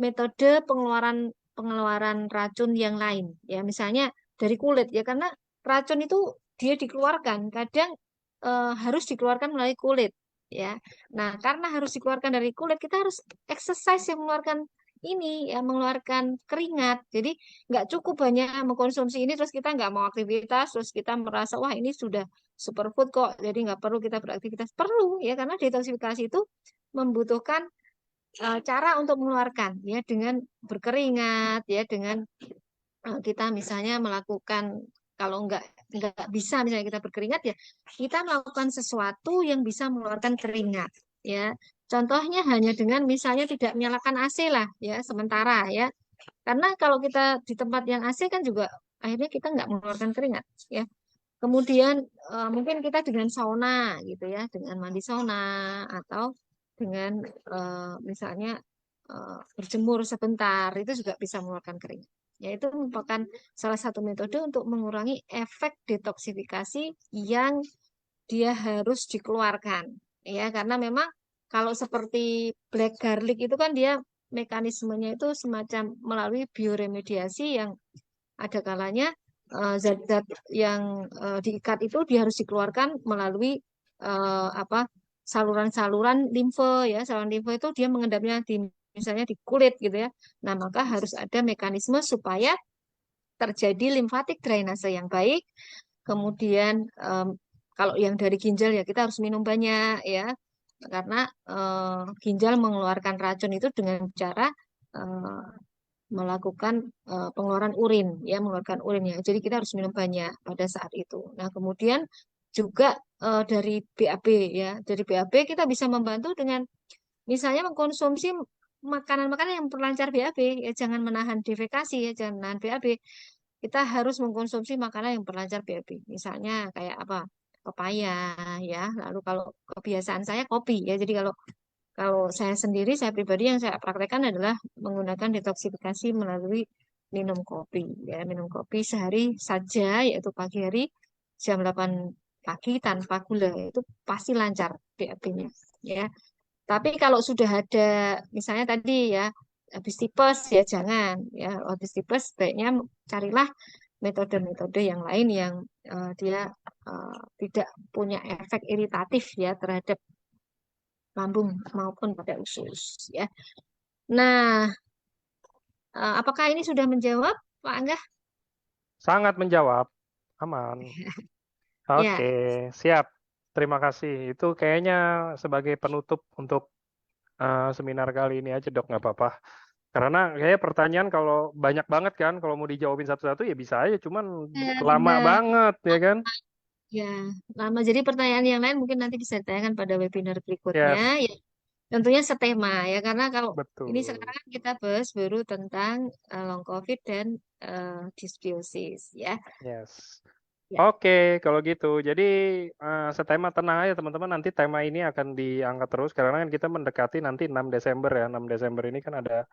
metode pengeluaran pengeluaran racun yang lain ya, misalnya dari kulit ya, karena racun itu dia dikeluarkan kadang harus dikeluarkan melalui kulit ya. Nah, karena harus dikeluarkan dari kulit, kita harus exercise yang mengeluarkan ini ya, mengeluarkan keringat. Jadi nggak cukup hanya mengkonsumsi ini terus kita nggak mau aktivitas, terus kita merasa wah ini sudah superfood kok, jadi nggak perlu kita beraktivitas. Perlu ya, karena detoksifikasi itu membutuhkan cara untuk mengeluarkan ya, dengan berkeringat ya, dengan kita misalnya melakukan, kalau nggak bisa misalnya kita berkeringat ya, kita melakukan sesuatu yang bisa mengeluarkan keringat ya. Contohnya hanya dengan misalnya tidak menyalakan AC lah ya sementara ya, karena kalau kita di tempat yang AC kan juga akhirnya kita nggak mengeluarkan keringat ya. Kemudian mungkin kita dengan sauna gitu ya, dengan mandi sauna, atau dengan misalnya berjemur sebentar, itu juga bisa mengeluarkan keringat. Ya, itu merupakan salah satu metode untuk mengurangi efek detoksifikasi yang dia harus dikeluarkan. Ya, karena memang kalau seperti black garlic itu kan dia mekanismenya itu semacam melalui bioremediasi yang ada kalanya zat-zat yang diikat itu dia harus dikeluarkan melalui apa, saluran-saluran limfe ya. Saluran limfe itu dia mengendapnya di misalnya di kulit gitu ya. Nah, maka harus ada mekanisme supaya terjadi limfatik drainase yang baik. Kemudian kalau yang dari ginjal ya kita harus minum banyak ya, karena ginjal mengeluarkan racun itu dengan cara eh, melakukan pengeluaran urin ya, mengeluarkan urin ya. Jadi kita harus minum banyak pada saat itu. Nah, kemudian juga dari BAB ya. Dari BAB kita bisa membantu dengan misalnya mengkonsumsi makanan-makanan yang berlancar BAB ya, jangan menahan defekasi ya, jangan menahan BAB. Kita harus mengkonsumsi makanan yang berlancar BAB. Misalnya kayak apa? Pepaya ya. Lalu kalau kebiasaan saya kopi ya. Jadi kalau kalau saya sendiri, saya pribadi yang saya praktekkan adalah menggunakan detoksifikasi melalui minum kopi. Ya, minum kopi sehari saja, yaitu pagi hari jam 8 pagi tanpa gula. Itu pasti lancar BAB-nya. Ya. Tapi kalau sudah ada, misalnya tadi ya, habis tipes ya jangan. Ya, habis tipes sebaiknya carilah metode-metode yang lain yang dia tidak punya efek iritatif ya terhadap lambung maupun pada usus ya. Nah, apakah ini sudah menjawab, Pak Angga? Sangat menjawab. Aman. Ya, Oke, siap. Terima kasih. Itu kayaknya sebagai penutup untuk seminar kali ini aja, Dok, nggak apa-apa. Karena kayak pertanyaan kalau banyak banget kan, kalau mau dijawabin satu-satu ya bisa aja, cuman lama benar. banget ya kan? Ya, lama. Jadi pertanyaan yang lain mungkin nanti bisa ditanyakan pada webinar berikutnya. Yes, Ya, tentunya setema ya, karena kalau ini betul. sekarang kan kita bahas baru tentang long COVID dan dysbiosis ya. Yes. Ya, Oke, kalau gitu. Jadi setema tenang aja teman-teman. Nanti tema ini akan diangkat terus karena kan kita mendekati nanti 6 Desember ya. 6 Desember ini kan ada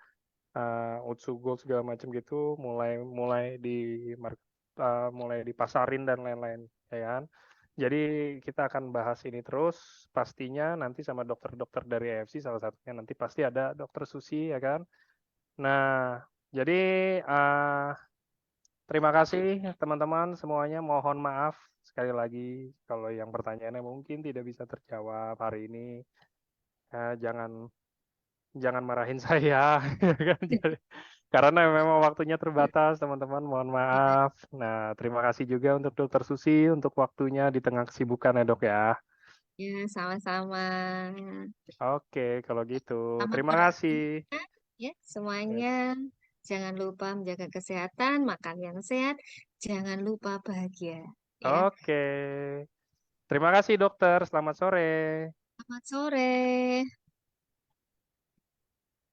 Utsu Gold segala macam gitu, mulai mulai di mulai dipasarin dan lain-lain, ya kan? Jadi kita akan bahas ini terus. Pastinya nanti sama dokter-dokter dari AFC salah satunya nanti pasti ada Dokter Susi, ya kan? Nah, jadi uh, terima kasih teman-teman semuanya. Mohon maaf sekali lagi kalau yang pertanyaannya mungkin tidak bisa terjawab hari ini. Jangan jangan marahin saya, ya kan? Karena memang waktunya terbatas, teman-teman. Mohon maaf. Nah, terima kasih juga untuk Dokter Susi untuk waktunya di tengah kesibukan ya, Dok ya. ya sama-sama. Oke, kalau gitu. Selamat Terima kasih. beraktivitas ya semuanya. Jangan lupa menjaga kesehatan, makan yang sehat, jangan lupa bahagia ya. Oke. Terima kasih, Dokter. Selamat sore. Selamat sore.